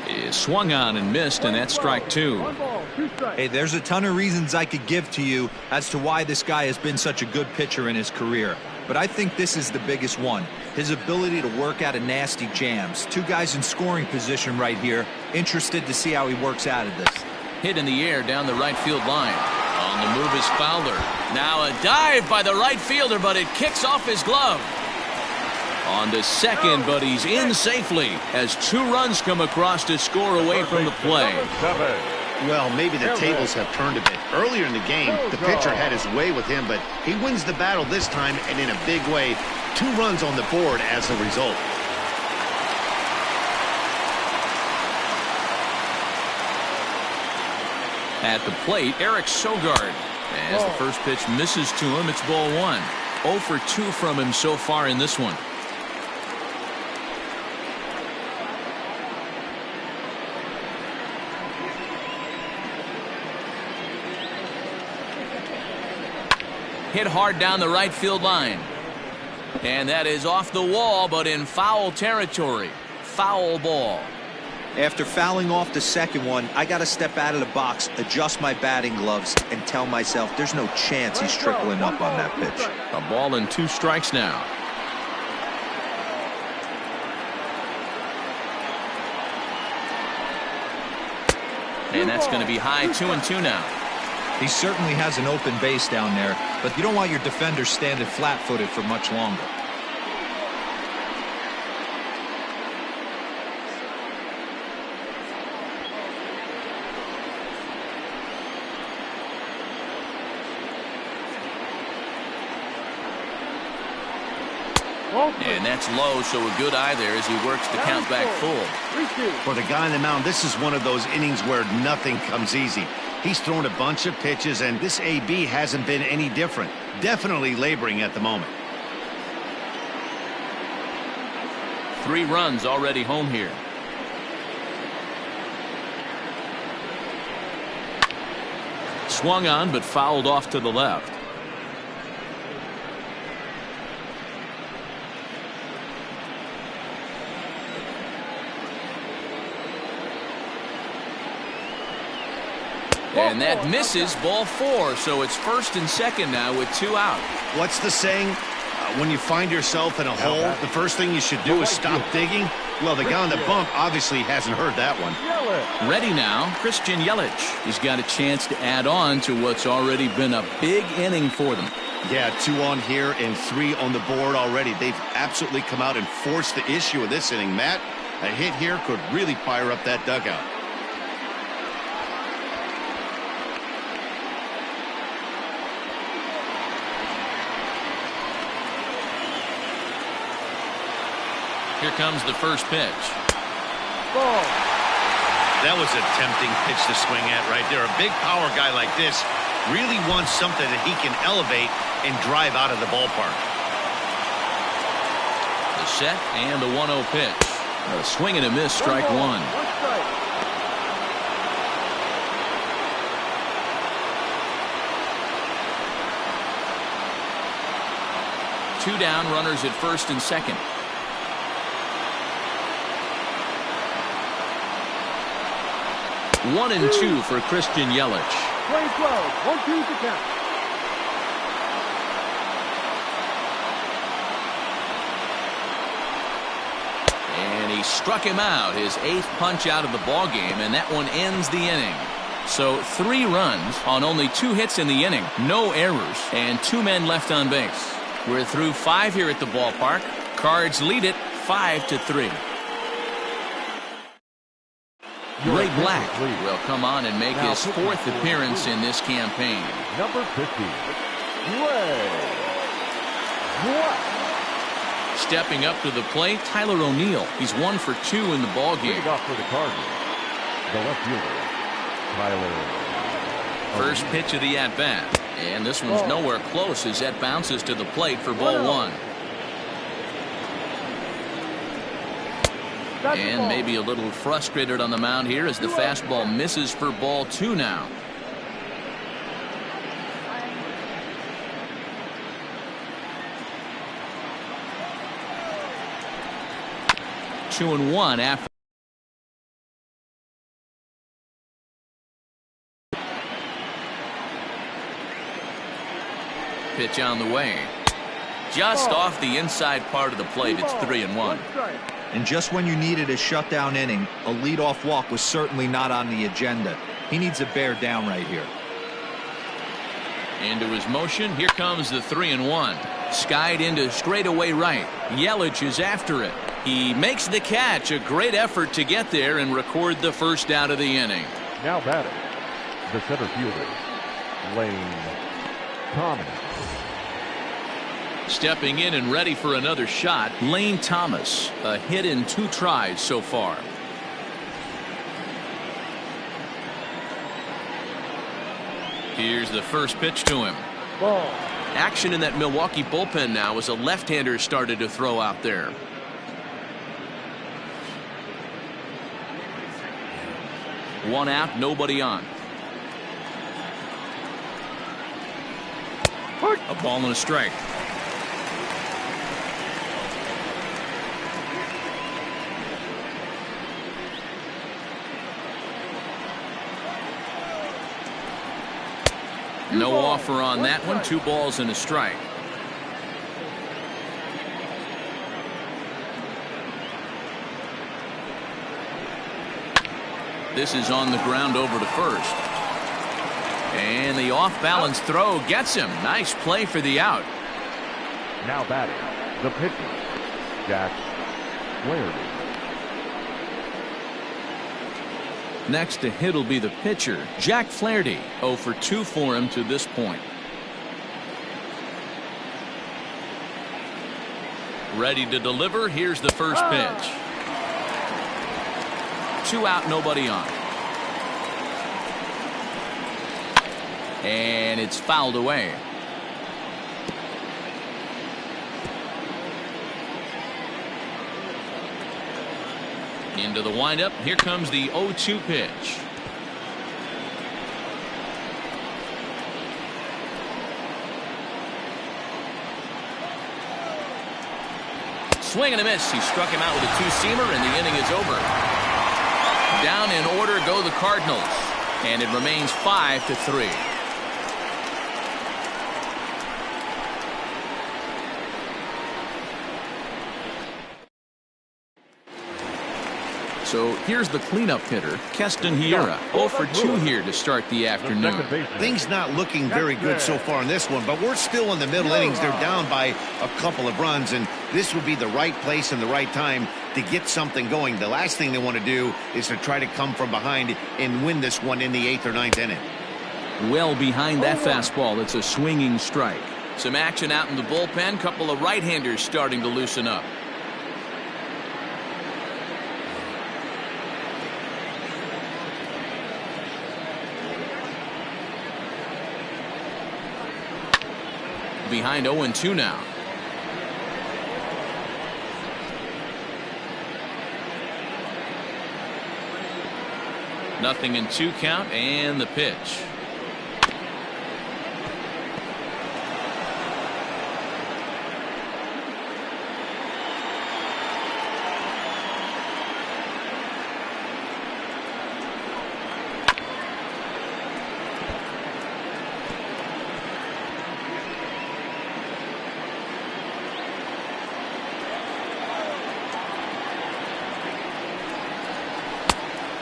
is swung on and missed, and that's strike 2. 1 ball, 2 strikes. Hey, there's a ton of reasons I could give to you as to why this guy has been such a good pitcher in his career. But I think this is the biggest one. His ability to work out of nasty jams. 2 guys in scoring position right here. Interested to see how he works out of this. Hit in the air down the right field line. On the move is Fowler. Now a dive by the right fielder, but it kicks off his glove. On to second, but he's in safely as 2 runs come across to score away from the play. Well, maybe the tables have turned a bit. Earlier in the game, the pitcher had his way with him, but he wins the battle this time, and in a big way. 2 runs on the board as a result. At the plate, Eric Sogard. As the first pitch misses to him, it's ball 1. 0 for 2 from him so far in this one. Hit hard down the right field line. And that is off the wall, but in foul territory. Foul ball. After fouling off the second one, I got to step out of the box, adjust my batting gloves, and tell myself there's no chance he's tripling up on that pitch. A ball and 2 strikes now. And that's going to be high, 2-2 now. He certainly has an open base down there, but you don't want your defender standing flat-footed for much longer. And that's low, so a good eye there as he works the count back full. For the guy on the mound, this is one of those innings where nothing comes easy. He's thrown a bunch of pitches, and this AB hasn't been any different. Definitely laboring at the moment. 3 runs already home here. Swung on, but fouled off to the left. And that misses, ball 4, so it's first and second now with 2 out. What's the saying? When you find yourself in a hole, the first thing you should do is stop digging. Well, the guy on the bump obviously hasn't heard that one. Ready now, Christian Yelich. He's got a chance to add on to what's already been a big inning for them. Yeah, 2 on here and 3 on the board already. They've absolutely come out and forced the issue of this inning. Matt, a hit here could really fire up that dugout. Here comes the first pitch. Ball. That was a tempting pitch to swing at right there. A big power guy like this really wants something that he can elevate and drive out of the ballpark. The set and the 1-0 pitch. A swing and a miss, strike 1. 1 strike. Two down, runners at first and second. One and 2 for Christian Yelich. 20-12, 1-2 to count. And he struck him out, his 8th punch out of the ball game, and that one ends the inning. So 3 runs on only 2 hits in the inning, no errors, and 2 men left on base. We're through 5 here at the ballpark. Cards lead it 5-3. Ray Black will come on and make his fourth appearance in this campaign. Number 50, Ray Black. Stepping up to the plate, Tyler O'Neill. He's 1 for 2 in the ballgame. Leading off for the Cardinals, the left fielder, Tyler. First pitch of the at-bat. And this one's nowhere close as that bounces to the plate for ball 1. And maybe a little frustrated on the mound here as the fastball misses for ball 2 now. Two and one after. Pitch on the way. Just off the inside part of the plate. It's 3-1. And just when you needed a shutdown inning, a leadoff walk was certainly not on the agenda. He needs to bear down right here. Into his motion. Here comes the 3-1. Skied into straightaway right. Yelich is after it. He makes the catch. A great effort to get there and record the first out of the inning. Now batting, the center fielder, Lane Thomas. Stepping in and ready for another shot, Lane Thomas. A hit in 2 tries so far. Here's the first pitch to him. Ball. Action in that Milwaukee bullpen now as a left-hander started to throw out there. One out, nobody on. A ball and a strike. No offer on that one. 2 balls and a strike. This is on the ground over to first. And the off-balance throw gets him. Nice play for the out. Now batting, the pitcher, Jack Flaherty. Next to hit will be the pitcher, Jack Flaherty. 0 for 2 for him to this point. Ready to deliver. Here's the first pitch. 2 out, nobody on. And it's fouled away. Into the windup. Here comes the 0-2 pitch. Swing and a miss. He struck him out with a 2-seamer, and the inning is over. Down in order go the Cardinals, and it remains 5-3. So here's the cleanup hitter, Keston Hiura. 0 for 2 here to start the afternoon. Things not looking very good so far in this one, but we're still in the middle innings. They're down by a couple of runs, and this would be the right place and the right time to get something going. The last thing they want to do is to try to come from behind and win this one in the 8th or 9th inning. Well behind that fastball. It's a swinging strike. Some action out in the bullpen. Couple of right-handers starting to loosen up. Behind 0-2 now. Nothing in 2 count, and the pitch.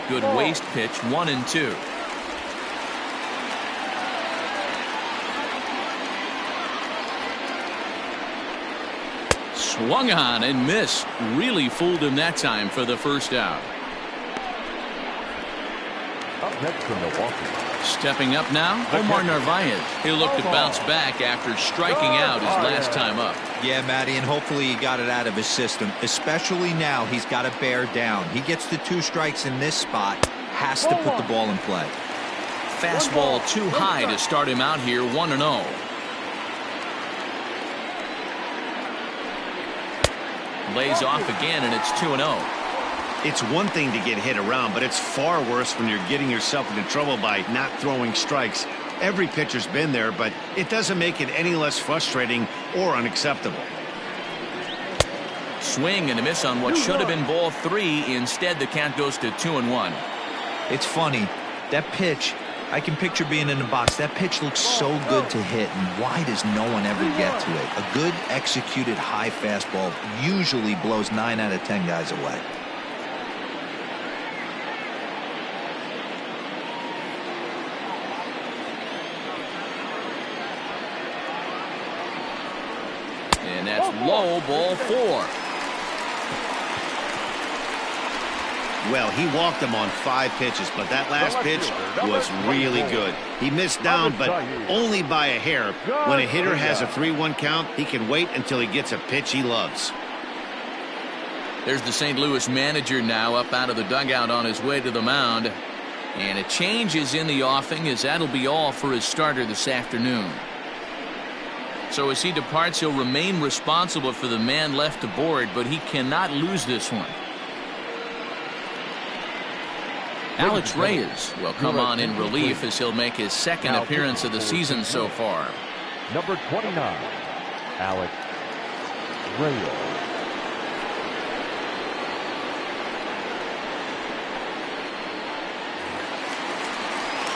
Good waist pitch, 1-2. Swung on and missed. Really fooled him that time for the first out. next for Milwaukee. Stepping up now, Omar Narvaez. He'll look to bounce back after striking out his last time up. Yeah, Matty, and hopefully he got it out of his system. Especially now, he's got to bear down. He gets the 2 strikes in this spot, has to put the ball in play. Fastball too high to start him out here, 1-0. Lays off again, and it's 2-0. It's one thing to get hit around, but it's far worse when you're getting yourself into trouble by not throwing strikes. Every pitcher's been there, but it doesn't make it any less frustrating or unacceptable. Swing and a miss on what should have been ball 3. Instead, the count goes to 2-1. It's funny. That pitch, I can picture being in the box. That pitch looks so good to hit, and why does no one ever get to it? A good executed high fastball usually blows 9 out of 10 guys away. And that's low, ball 4. Well, he walked him on 5 pitches, but that last pitch was really good. He missed down, but only by a hair. When a hitter has a 3-1 count, he can wait until he gets a pitch he loves. There's the St. Louis manager now up out of the dugout on his way to the mound. And a change is in the offing, as that'll be all for his starter this afternoon. So as he departs, he'll remain responsible for the man left aboard, but he cannot lose this one. Alex Reyes will come on in relief as he'll make his 2nd appearance of the season so far. Number 29, Alex Reyes.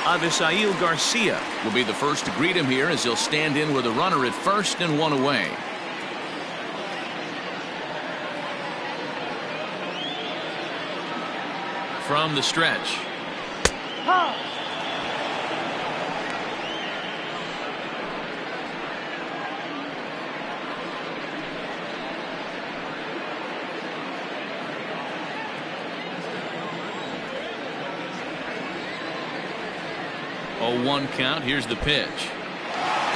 Avisail Garcia will be the first to greet him here as he'll stand in with a runner at first and 1 away. From the stretch. Oh, 1 count. Here's the pitch.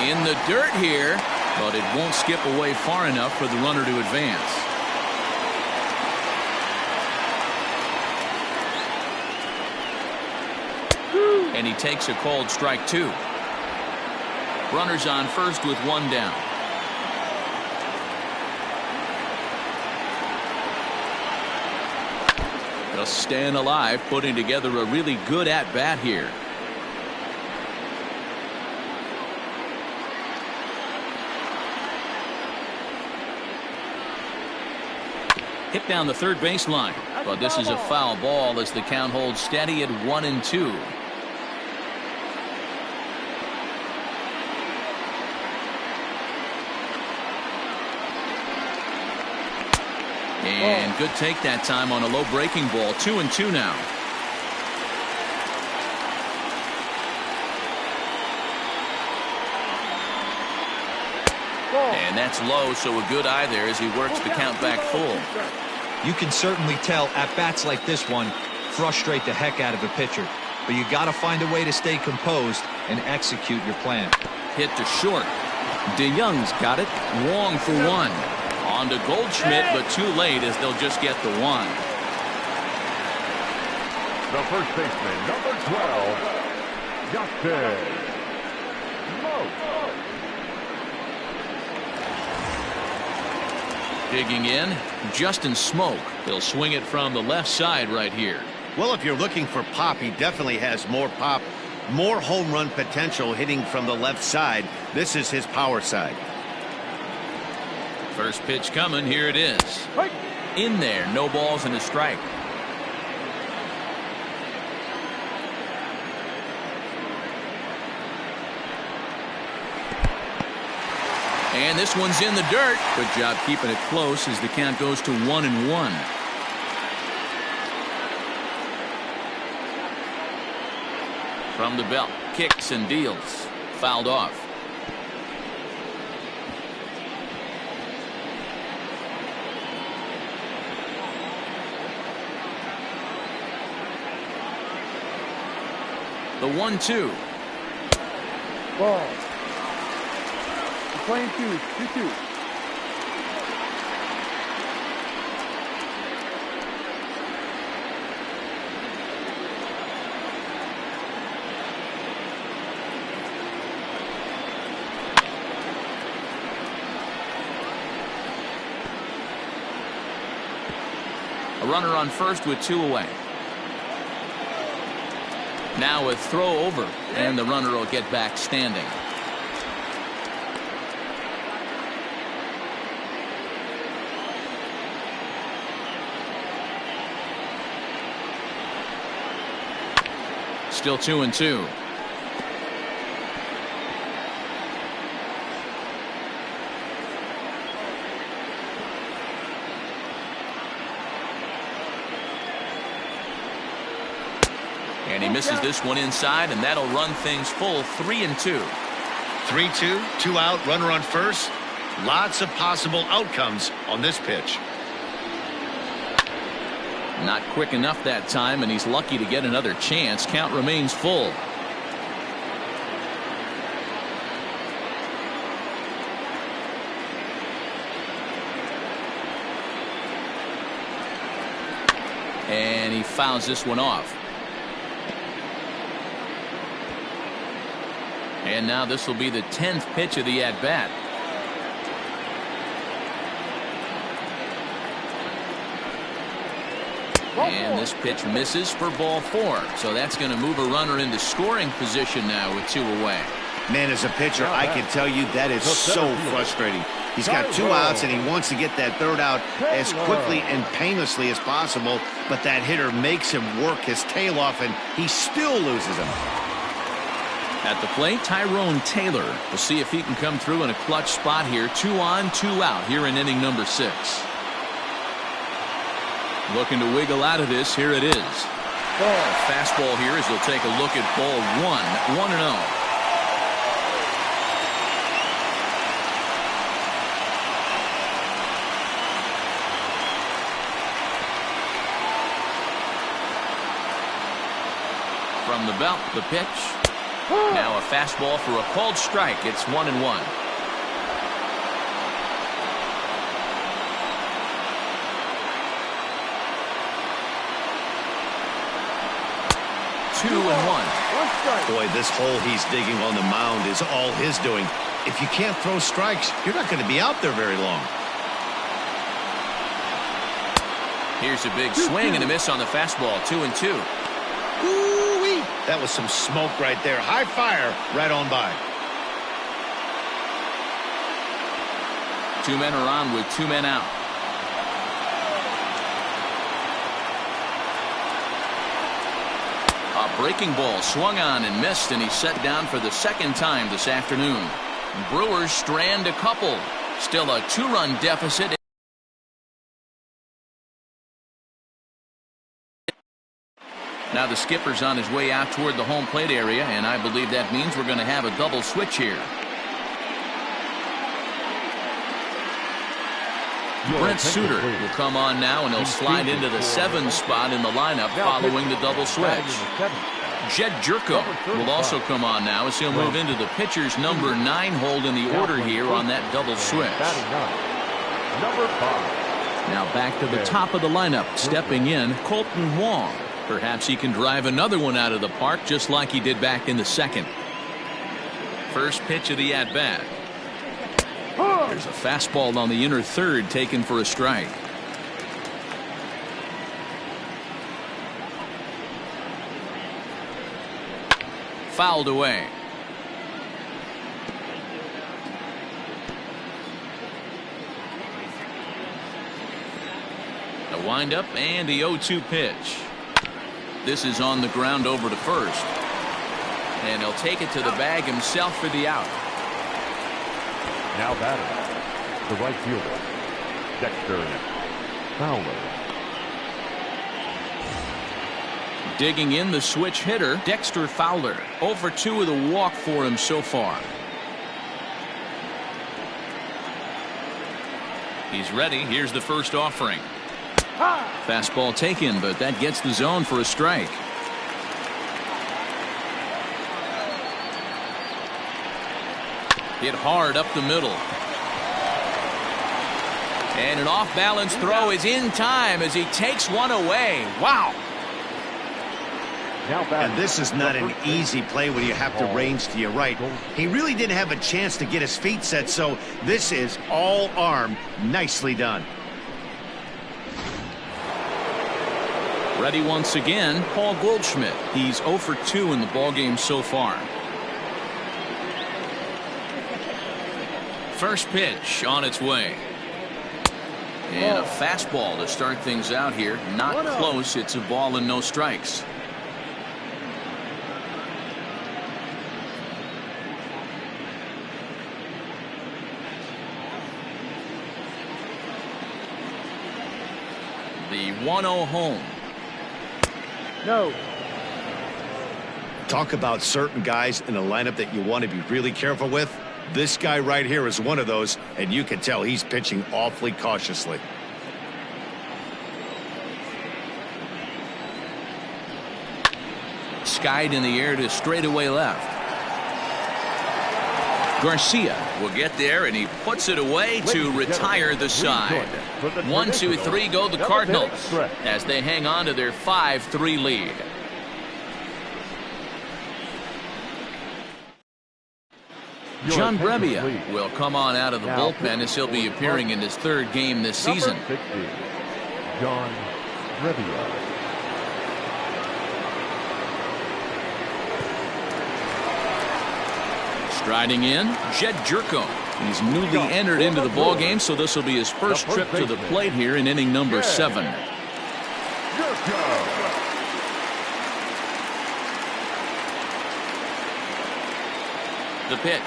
In the dirt here, but it won't skip away far enough for the runner to advance. And he takes a called strike 2. Runners on first with 1 down. Just staying alive, putting together a really good at-bat here. Hit down the third baseline, but this is a foul ball as the count holds steady at 1-2. And good take that time on a low breaking ball. 2-2 now. And that's low, so a good eye there as he works the count back full. You can certainly tell at bats like this one frustrate the heck out of a pitcher, but you got to find a way to stay composed and execute your plan. Hit to short. DeYoung's got it. Wong for 1. On to Goldschmidt, but too late as they'll just get the 1. The first baseman, number 12, Justin Smoke. Digging in, Justin Smoke. He'll swing it from the left side right here. Well, if you're looking for pop, he definitely has more pop, more home run potential hitting from the left side. This is his power side. First pitch coming. Here it is. In there. No balls and a strike. And this one's in the dirt. Good job keeping it close as the count goes to 1-1. From the belt. Kicks and deals. Fouled off. The 1-2. Ball. You're playing 2-2. A runner on first with 2 away. Now a throw over, and the runner will get back standing. Still 2-2. And he misses this one inside, and that'll run things full 3-2. 3-2, 2 out, runner on first. Lots of possible outcomes on this pitch. Not quick enough that time, and he's lucky to get another chance. Count remains full. And he fouls this one off. And now this will be the 10th pitch of the at-bat. And this pitch misses for ball 4. So that's going to move a runner into scoring position now with 2 away. Man, as a pitcher, I can tell you that is so frustrating. He's got 2 outs, and he wants to get that 3rd out as quickly and painlessly as possible. But that hitter makes him work his tail off, and he still loses him. At the plate, Tyrone Taylor. We'll see if he can come through in a clutch spot here. 2 on, 2 out here in inning number 6. Looking to wiggle out of this. Here it is. A fastball here as he'll take a look at ball 1. 1-0. From the belt, the pitch. Now a fastball for a called strike. It's 1-1. Two and one. Boy, this hole he's digging on the mound is all his doing. If you can't throw strikes, you're not going to be out there very long. Here's a big swing and a miss on the fastball. 2-2. Ooh-wee. That was some smoke right there. High fire right on by. 2 men are on with 2 men out. A breaking ball swung on and missed, and he's set down for the 2nd time this afternoon. Brewers strand a couple. Still a 2-run deficit. Now the skipper's on his way out toward the home plate area, and I believe that means we're going to have a double switch here. Brent Suter will come on now, and he'll slide into the 7 spot in the lineup following the double switch. Jed Jerko will also come on now as he'll move into the pitcher's number 9 hold in the order here on that double switch. Now back to the top of the lineup, stepping in, Colton Wong. Perhaps he can drive another one out of the park just like he did back in the 2nd. First pitch of the at-bat. There's a fastball on the inner 3rd taken for a strike. Fouled away. The windup and the 0-2 pitch. This is on the ground over to first. And he'll take it to the bag himself for the out. Now batting, the right fielder, Dexter Fowler. Digging in the switch hitter, Dexter Fowler. 0 for 2 with a walk for him so far. He's ready. Here's the first offering. Fastball taken, but that gets the zone for a strike. Hit hard up the middle. And an off-balance throw is in time as he takes one away. Wow. And this is not an easy play when you have to range to your right. He really didn't have a chance to get his feet set, so this is all arm. Nicely done. Ready once again, Paul Goldschmidt. He's 0 for 2 in the ballgame so far. First pitch on its way. And a fastball to start things out here. Not close. It's a ball and no strikes. The 1-0 home. No. Talk about certain guys in a lineup that you want to be really careful with. This guy right here is one of those, and you can tell he's pitching awfully cautiously. Skied in the air to straightaway left. Garcia will get there, and he puts it away to retire the side. 1, 2, 3 go the Cardinals as they hang on to their 5-3 lead. John Brebbia will come on out of the bullpen as he'll be appearing in his 3rd game this season. John Brebbia. Striding in, Jed Jerko. He's newly entered into the ballgame, so this will be his first trip to the plate here in inning number 7. The pitch.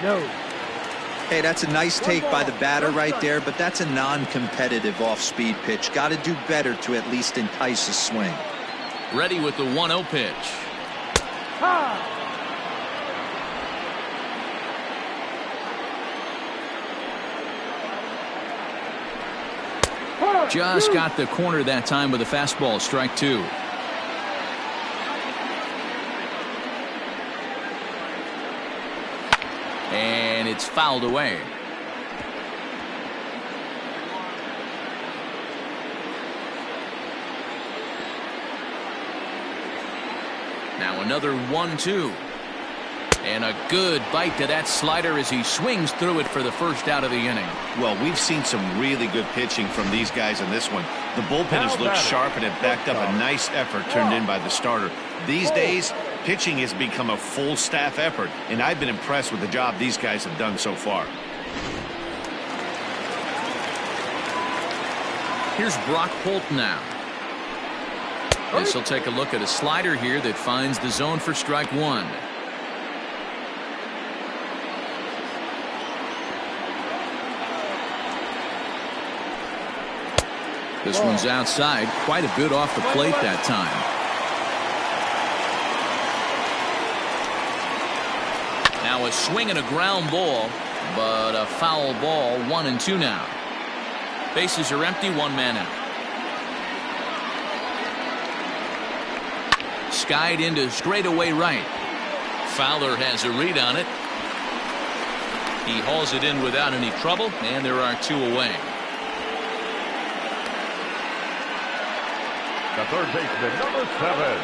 No. Hey, that's a nice take by the batter right there, but that's a non-competitive off-speed pitch. Got to do better to at least entice a swing. Ready with the 1-0 pitch. Just got the corner that time with a fastball. Strike 2. And it's fouled away. Now another 1-2. And a good bite to that slider as he swings through it for the first out of the inning. Well, we've seen some really good pitching from these guys in this one. The bullpen has looked sharp and it backed up a nice effort turned in by the starter. These days, pitching has become a full staff effort, and I've been impressed with the job these guys have done so far. Here's Brock Holt now. This will take a look at a slider here that finds the zone for strike 1. This one's outside, quite a bit off the plate that time. Now a swing and a ground ball, but a foul ball. 1-2 now. Bases are empty, 1 man out. Skied into straightaway right. Fowler has a read on it. He hauls it in without any trouble, and there are 2 away. The third baseman, number 7,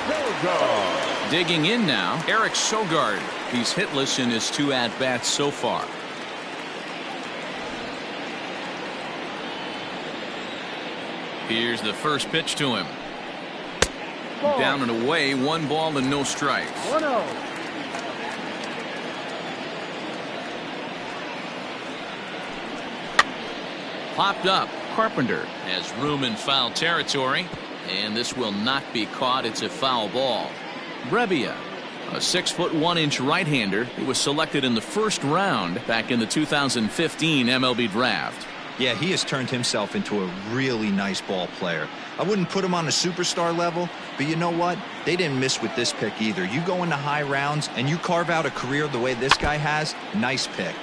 Eric Sogard. Digging in now, Eric Sogard. He's hitless in his 2 at-bats so far. Here's the first pitch to him. Down and away, 1 ball and no strikes. 1-0. Popped up. Carpenter has room in foul territory, and this will not be caught. It's a foul ball. Brebbia, a 6'1" right-hander who was selected in the 1st round back in the 2015 MLB draft. Yeah, he has turned himself into a really nice ball player. I wouldn't put him on a superstar level, but you know what? They didn't miss with this pick either. You go into high rounds and you carve out a career the way this guy has. Nice pick.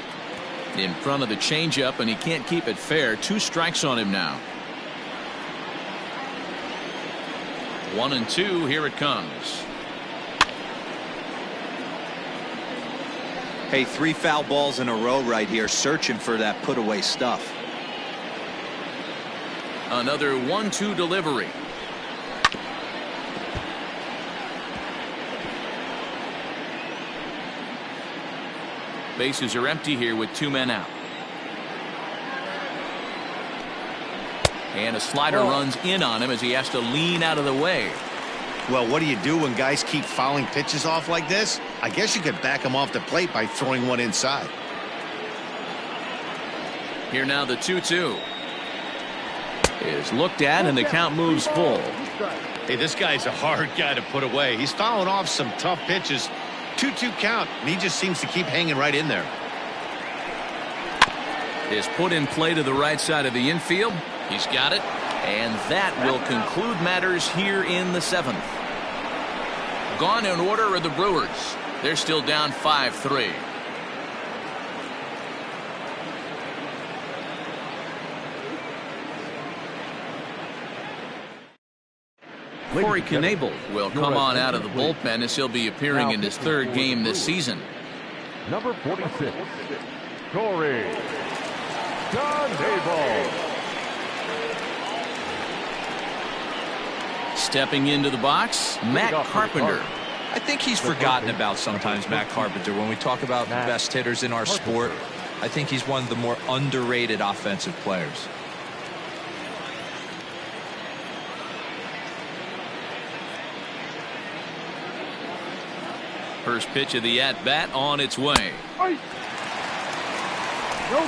In front of the changeup, and he can't keep it fair. 2 strikes on him now. 1-2. Here it comes. Hey, 3 foul balls in a row right here, searching for that put away stuff. Another 1-2 delivery. Bases are empty here with 2 men out. And a slider runs in on him as he has to lean out of the way. Well, what do you do when guys keep fouling pitches off like this? I guess you could back them off the plate by throwing one inside. Here now the 2-2 is looked at and the count moves full. Hey, this guy's a hard guy to put away. He's fouling off some tough pitches. 2-2 count, and he just seems to keep hanging right in there. Is put in play to the right side of the infield. He's got it, and that will conclude matters here in the 7th. Gone in order are the Brewers. They're still down 5-3. Corey Knebel will come on out of the bullpen as he'll be appearing in his 3rd game this season. Number 46, Corey Knebel. Stepping into the box, Matt Carpenter. I think he's forgotten about sometimes, Matt Carpenter. When we talk about the best hitters in our sport, I think he's one of the more underrated offensive players. First pitch of the at-bat on its way. No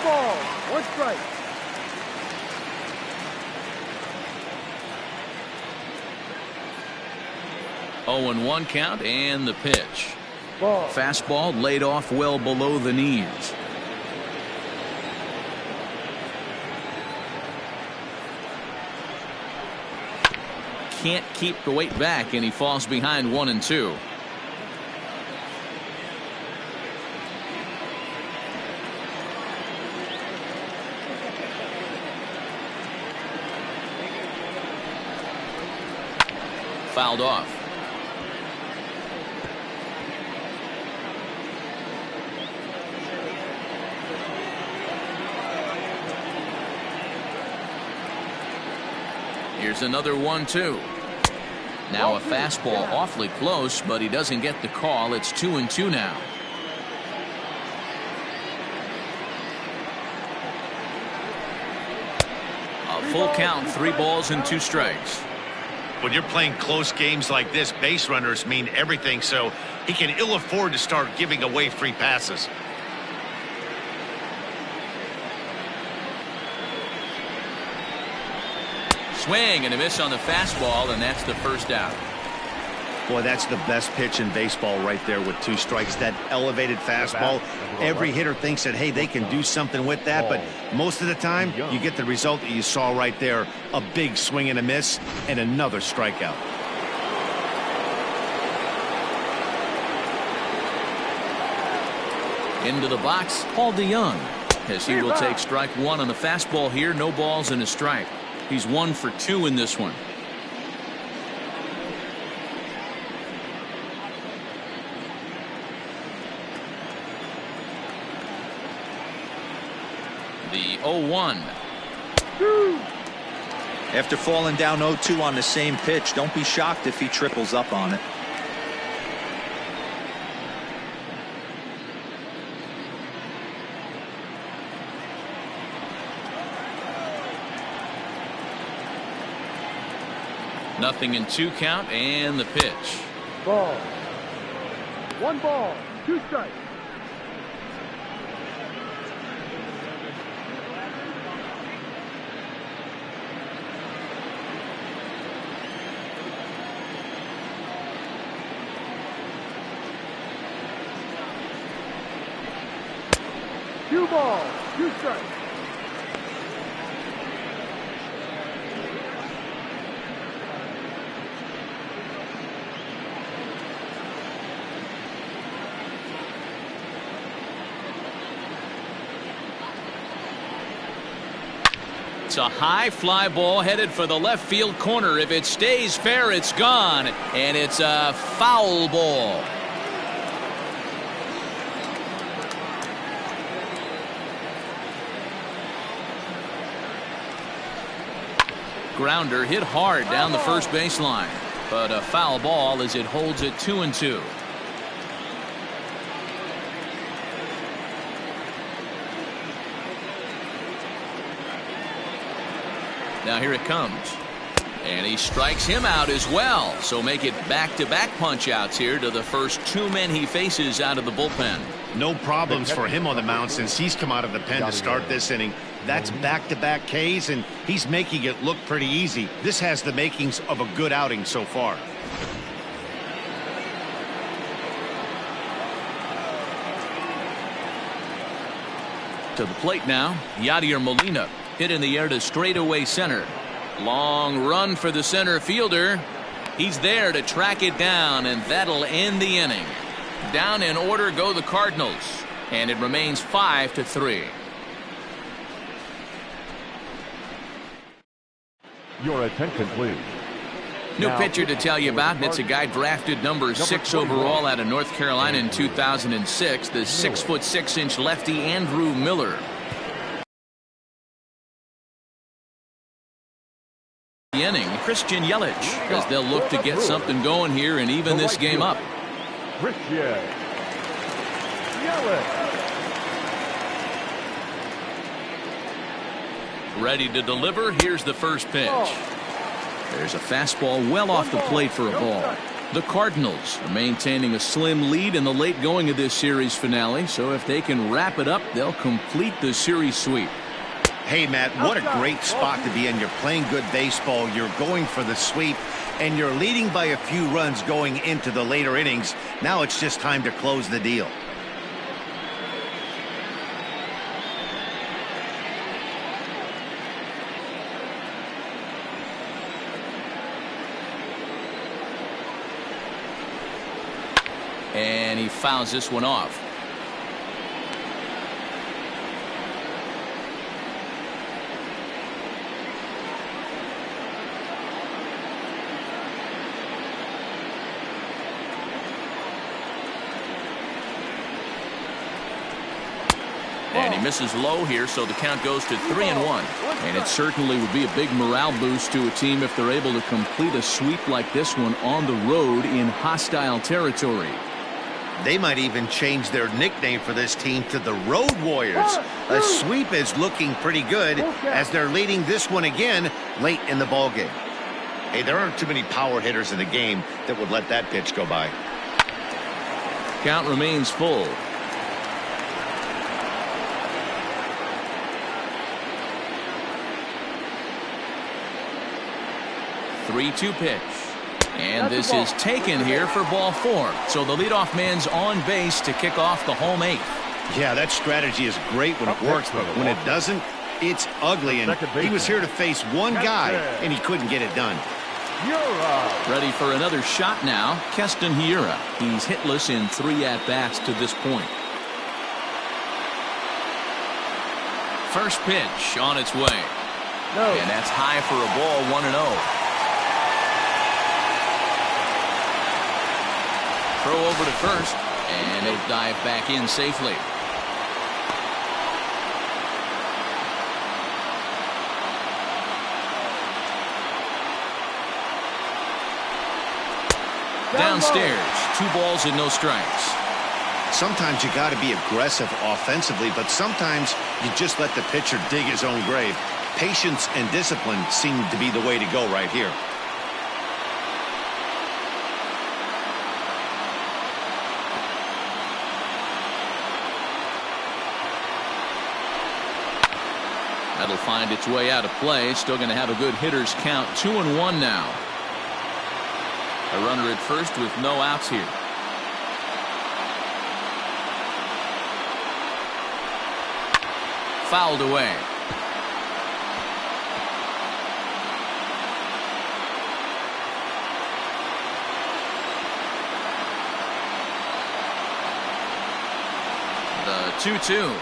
ball. 1 strike. 0-1 count and the pitch. Ball. Fastball laid off well below the knees. Can't keep the weight back and he falls behind 1-2. Fouled off. Here's another 1-2. Now a fastball awfully close, but he doesn't get the call. It's 2-2 now. A full count, 3 balls and 2 strikes. When you're playing close games like this, base runners mean everything, so he can ill afford to start giving away free passes. Swing and a miss on the fastball, and that's the first out. Boy, that's the best pitch in baseball right there with 2 strikes. That elevated fastball. Every hitter thinks that, hey, they can do something with that, but most of the time you get the result that you saw right there. A big swing and a miss and another strikeout. Into the box, Paul DeYoung, as he will take strike 1 on the fastball here. No balls and a strike. He's 1 for 2 in this one. The 0-1. After falling down 0-2 on the same pitch, don't be shocked if he triples up on it. Nothing in 2 count and the pitch. Ball. 1 ball. 2 strikes. Two balls. 2 strikes. It's a high fly ball headed for the left field corner. If it stays fair, it's gone, and it's a foul ball. Grounder hit hard down the first baseline, but a foul ball as it holds it 2-2. Now here it comes, and he strikes him out as well. So make it back-to-back punch-outs here to the first two men he faces out of the bullpen. No problems for him on the mound since he's come out of the pen to start this inning. That's back-to-back Ks, and he's making it look pretty easy. This has the makings of a good outing so far. To the plate now, Yadier Molina. Hit in the air to straightaway center. Long run for the center fielder. He's there to track it down, and that'll end the inning. Down in order go the Cardinals, and it remains 5-3. Your attention, please. New pitcher to tell you about, and it's a guy drafted number 6 overall out of North Carolina in 2006, the 6'6" lefty Andrew Miller. The inning, Christian Yelich, as they'll look to get something going here and even this game up. Christian Yelich. Ready to deliver. Here's the first pitch. There's a fastball well off the plate for a ball. The Cardinals are maintaining a slim lead in the late going of this series finale, so if they can wrap it up, they'll complete the series sweep. Hey, Matt, what a great spot to be in. You're playing good baseball. You're going for the sweep, and you're leading by a few runs going into the later innings. Now it's just time to close the deal. And he fouls this one off. And he misses low here, so the count goes to 3-1. And it certainly would be a big morale boost to a team if they're able to complete a sweep like this one on the road in hostile territory. They might even change their nickname for this team to the Road Warriors. A sweep is looking pretty good as they're leading this one again late in the ballgame. Hey, there aren't too many power hitters in the game that would let that pitch go by. Count remains full. 3-2 pitch. And this is taken here for ball 4. So the leadoff man's on base to kick off the home 8th. Yeah, that strategy is great when it works, but when it doesn't, it's ugly. And he was here to face one guy, and he couldn't get it done. Ready for another shot now, Keston Hiura. He's hitless in 3 at-bats to this point. First pitch on its way. And that's high for a ball, 1-0. Throw over to first, and he'll dive back in safely. Downstairs, 2 balls and no strikes. Sometimes you got to be aggressive offensively, but sometimes you just let the pitcher dig his own grave. Patience and discipline seem to be the way to go right here. That'll find its way out of play. Still going to have a good hitter's count. 2-1 now. A runner at first with no outs here. Fouled away. The 2-2.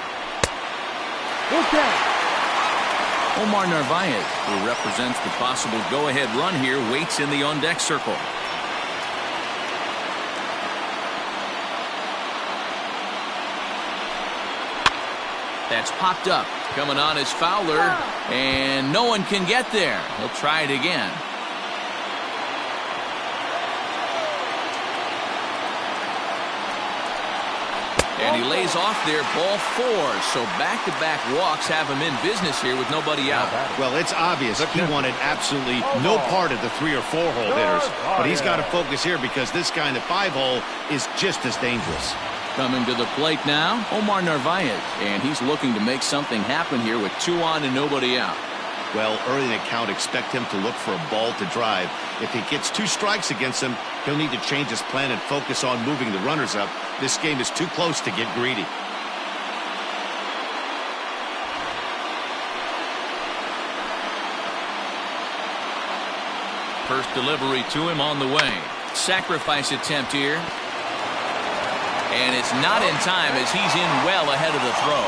Omar Narvaez, who represents the possible go-ahead run here, waits in the on-deck circle. That's popped up. Coming on is Fowler, and no one can get there. He'll try it again. And he lays off there, ball 4. So back-to-back walks have him in business here with nobody out. Well, it's obvious he wanted absolutely no part of the 3 or 4 hole hitters. But he's got to focus here because this guy in the 5 hole is just as dangerous. Coming to the plate now, Omar Narvaez. And he's looking to make something happen here with 2 on and nobody out. Well, early in the count, expect him to look for a ball to drive. If he gets 2 strikes against him, he'll need to change his plan and focus on moving the runners up. This game is too close to get greedy. First delivery to him on the way. Sacrifice attempt here. And it's not in time as he's in well ahead of the throw.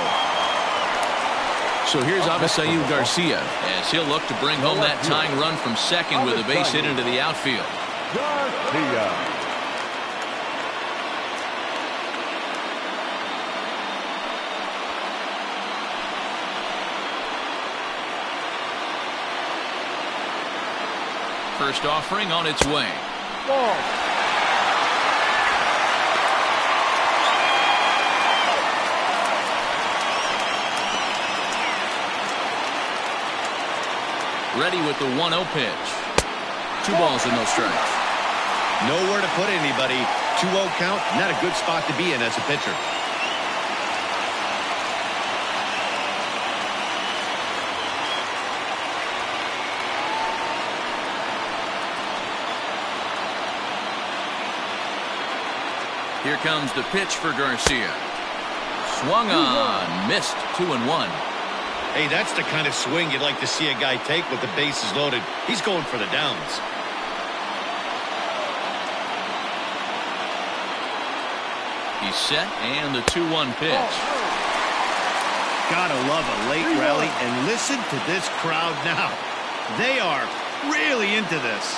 So here's Avisail Garcia as he'll look to bring home that tying run from second with a base hit into the outfield. First offering on its way. Ready with the 1-0 pitch. 2 balls and no strikes. Nowhere to put anybody. 2-0 count, not a good spot to be in as a pitcher. Here comes the pitch for Garcia. Swung on, missed. 2-1. Hey, that's the kind of swing you'd like to see a guy take with the bases loaded. He's going for the downs. He's set, and the 2-1 pitch. Gotta love a late rally, and listen to this crowd now. They are really into this.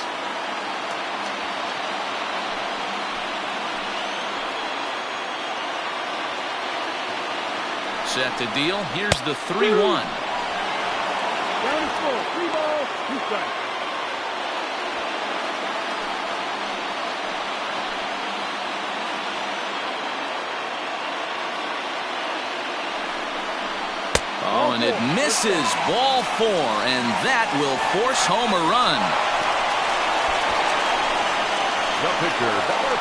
Set to deal. Here's the 3-1. Down and full. 3 balls, 2 strikes. Oh, and it misses. Ball 4, and that will force home a run. The pitcher, number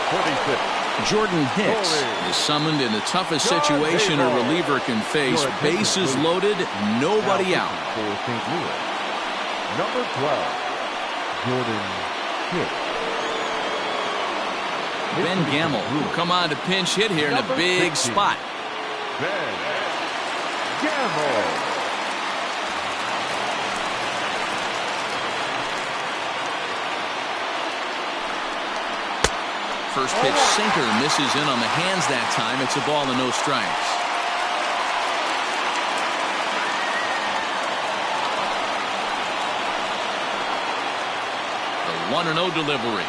46. Jordan Hicks is summoned in the toughest situation a reliever can face. Bases loaded, nobody out. For St. Louis, number 12, Jordan Hicks. Ben Gamble will come on to pinch hit here in a big spot. Ben Gamble. First pitch sinker misses in on the hands that time. It's a ball and no strikes. The 1-0 delivery.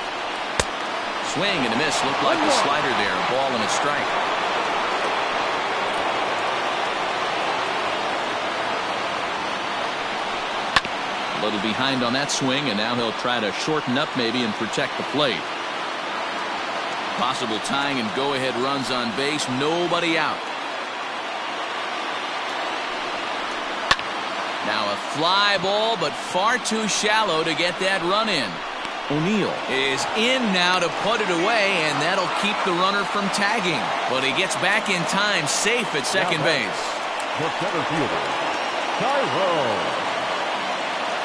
Swing and a miss. Looked like the slider there. A ball and a strike. A little behind on that swing, and now he'll try to shorten up maybe and protect the plate. Possible tying and go-ahead runs on base. Nobody out. Now a fly ball, but far too shallow to get that run in. O'Neill is in now to put it away, and that'll keep the runner from tagging. But he gets back in time, safe at second base. The center fielder, Tyrone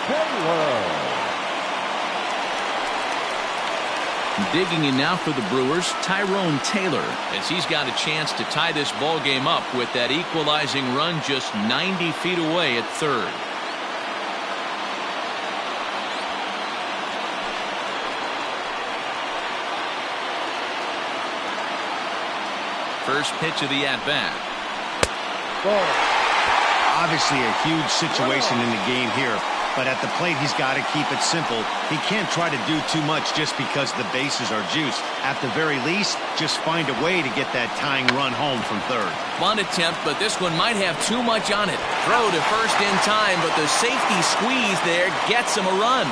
Taylor. Digging in now for the Brewers, Tyrone Taylor, as he's got a chance to tie this ball game up with that equalizing run just 90 feet away at third. First pitch of the at-bat. Obviously a huge situation in the game here, but at the plate he's got to keep it simple. He can't try to do too much just because the bases are juiced. At the very least, just find a way to get that tying run home from third. Bunt attempt, but this one might have too much on it. Throw to first in time, but the safety squeeze there gets him a run.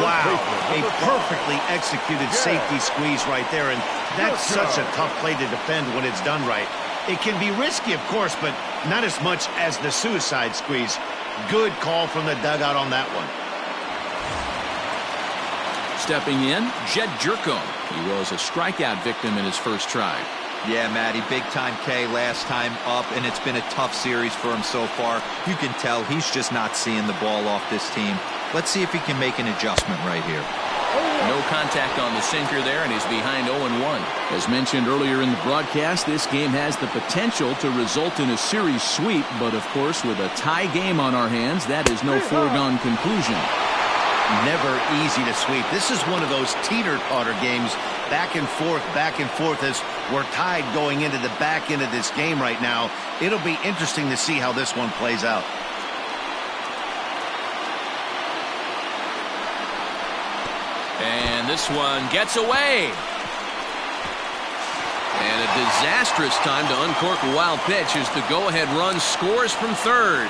Wow, a perfectly executed safety squeeze right there, and that's such a tough play to defend when it's done right. It can be risky, of course, but not as much as the suicide squeeze. Good call from the dugout on that one. Stepping in, Jed Jerko. He was a strikeout victim in his first try. Yeah, Matty, big-time K last time up, and it's been a tough series for him so far. You can tell he's just not seeing the ball off this team. Let's see if he can make an adjustment right here. No contact on the sinker there, and he's behind 0-1. As mentioned earlier in the broadcast, this game has the potential to result in a series sweep, but of course, with a tie game on our hands, that is no foregone conclusion. Never easy to sweep. This is one of those teeter-totter games, back and forth as we're tied going into the back end of this game right now. It'll be interesting to see how this one plays out. And this one gets away. And a disastrous time to uncork a wild pitch as the go-ahead run scores from third.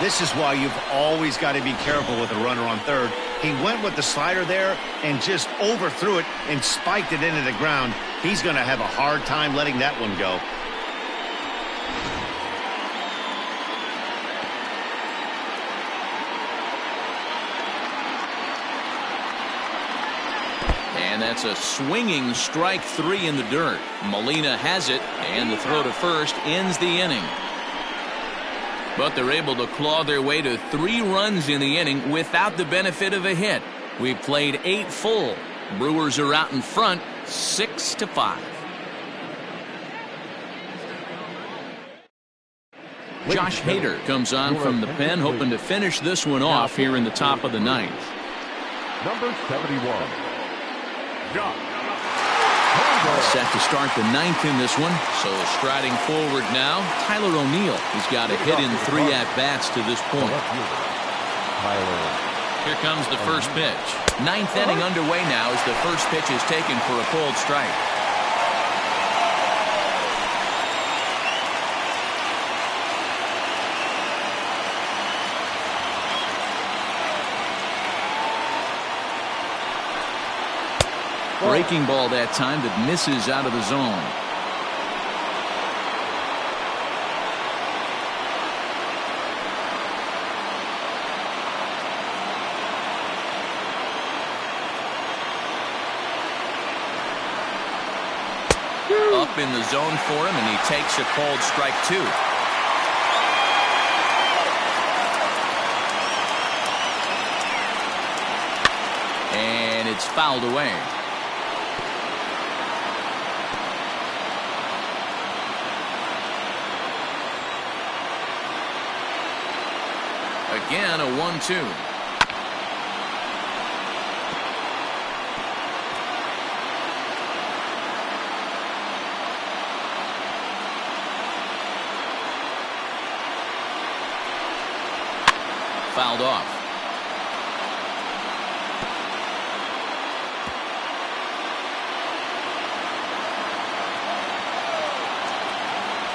This is why you've always got to be careful with a runner on third. He went with the slider there and just overthrew it and spiked it into the ground. He's going to have a hard time letting that one go. And that's a swinging strike three in the dirt. Molina has it, and the throw to first ends the inning. But they're able to claw their way to 3 runs in the inning without the benefit of a hit. We've played 8 full. Brewers are out in front, 6-5. Josh Hader comes on from the pen, hoping to finish this one off here in the top of the 9th. Number 71. Set to start the 9th in this one. So striding forward now, Tyler O'Neill. He's got a hit in 3 at-bats to this point. Here comes the first pitch. 9th inning underway now as the first pitch is taken for a cold strike. Breaking ball that time that misses out of the zone. Up in the zone for him, and he takes a called strike 2. And it's fouled away. Again, a 1-2. Fouled off.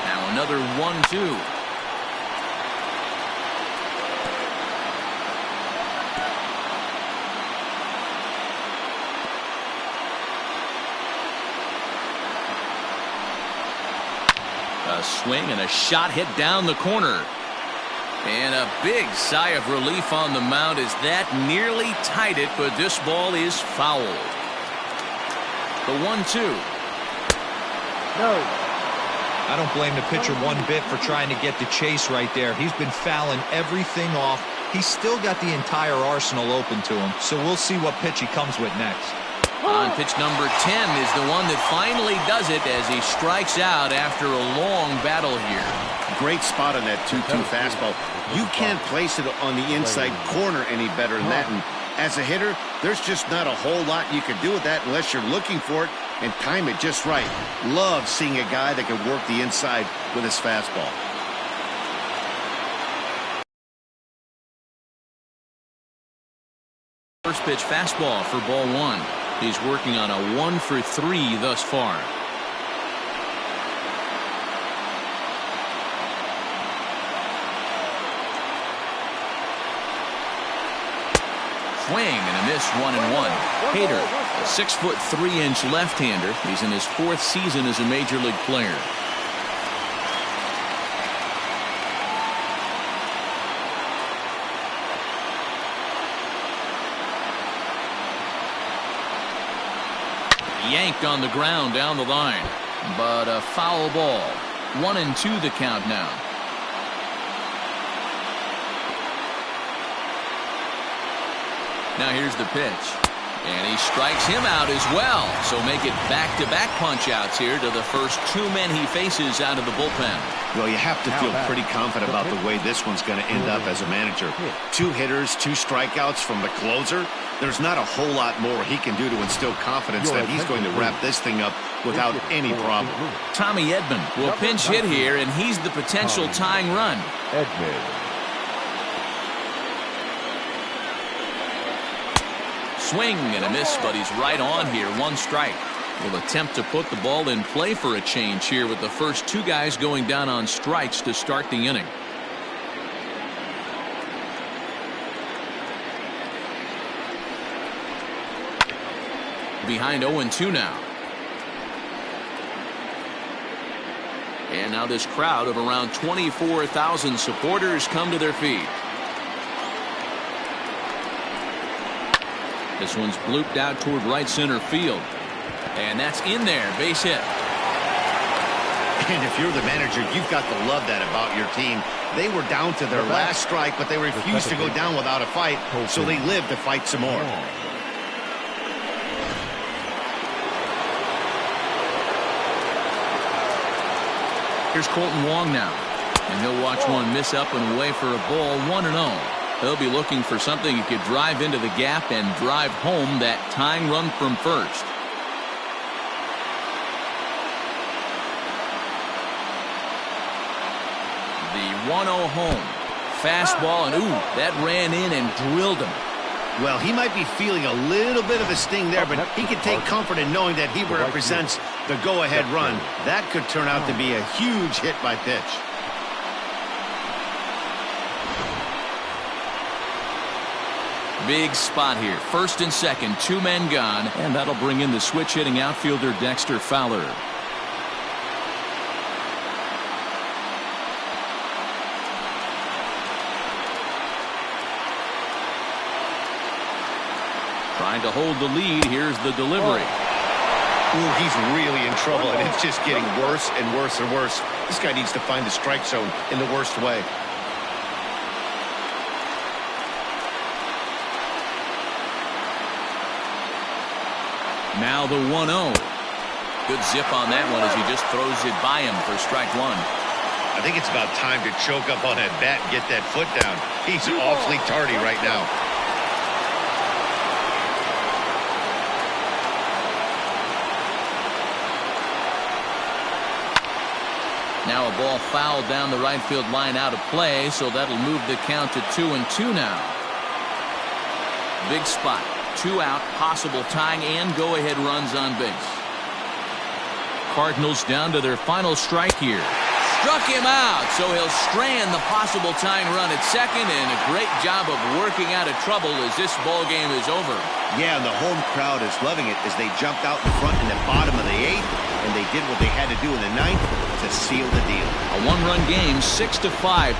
Now another 1-2. A swing and a shot hit down the corner. And a big sigh of relief on the mound as that nearly tied it, but this ball is fouled. The 1-2. No. I don't blame the pitcher one bit for trying to get the chase right there. He's been fouling everything off. He's still got the entire arsenal open to him, so we'll see what pitch he comes with next. On pitch number 10 is the one that finally does it as he strikes out after a long battle here. Great spot on that 2-2 fastball. You can't place it on the inside corner any better than that. And As a hitter, there's just not a whole lot you can do with that unless you're looking for it and time it just right. Love seeing a guy that can work the inside with his fastball. First pitch fastball for ball one. He's working on a 1 for 3 thus far. Swing and a miss, 1-1. Hader, a 6'3" left-hander. He's in his 4th season as a major league player. Yanked on the ground down the line, but a foul ball. 1-2 the count now. Now here's the pitch, and he strikes him out as well. So make it back-to-back punch-outs here to the first 2 men he faces out of the bullpen. Well, you have to feel pretty confident about the way this one's going to end up as a manager. 2 hitters, 2 strikeouts from the closer. There's not a whole lot more he can do to instill confidence that he's going to wrap this thing up without any problem. Tommy Edman will pinch hit here, and he's the potential tying run. Edman. Swing and a miss, but he's right on here. 1 strike. Will attempt to put the ball in play for a change here with the first 2 guys going down on strikes to start the inning. Behind 0-2 now. And now this crowd of around 24,000 supporters come to their feet. This one's blooped out toward right center field. And that's in there. Base hit. And if you're the manager, you've got to love that about your team. They were down to their last strike, but they refused to go down without a fight, so they lived to fight some more. Here's Colton Wong now. And he'll watch one miss up and away for a ball. 1-0. He'll be looking for something he could drive into the gap and drive home that tying run from first. The 1-0 home. Fastball, and ooh, that ran in and drilled him. Well, he might be feeling a little bit of a sting there, but he can take comfort in knowing that he represents the go-ahead run. That could turn out to be a huge hit by pitch. Big spot here. First and second, 2 men gone, and that'll bring in the switch-hitting outfielder Dexter Fowler. Trying to hold the lead. Here's the delivery. Ooh, he's really in trouble, and it's just getting worse and worse and worse. This guy needs to find the strike zone in the worst way. Now the 1-0. Good zip on that one as he just throws it by him for strike 1. I think it's about time to choke up on that bat and get that foot down. He's awfully tardy right now. Now a ball fouled down the right field line out of play, so that'll move the count to 2-2 now. Big spot. 2 out, possible tying and go-ahead runs on base. Cardinals down to their final strike here. Struck him out, so he'll strand the possible tying run at second, and a great job of working out of trouble as this ball game is over. Yeah, and the home crowd is loving it as they jumped out in front in the bottom of the 8th, and they did what they had to do in the 9th to seal the deal. A 1-run game, 6-5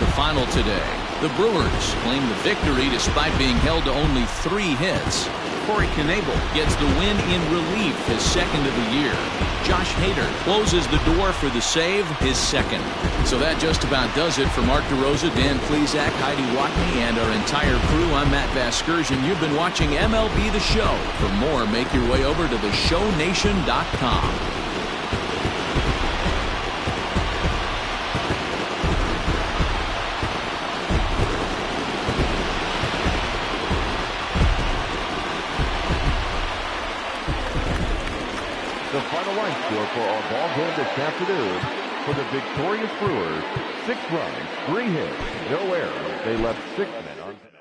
the final today. The Brewers claim the victory despite being held to only 3 hits. Corey Knebel gets the win in relief, his 2nd of the year. Josh Hader closes the door for the save, his 2nd. So that just about does it for Mark DeRosa, Dan Plesac, Heidi Watney, and our entire crew. I'm Matt Vasgersian. You've been watching MLB The Show. For more, make your way over to theshownation.com. line score for our ball game this afternoon. For the victorious Brewers, 6 runs, 3 hits, no errors. They left 6 men on.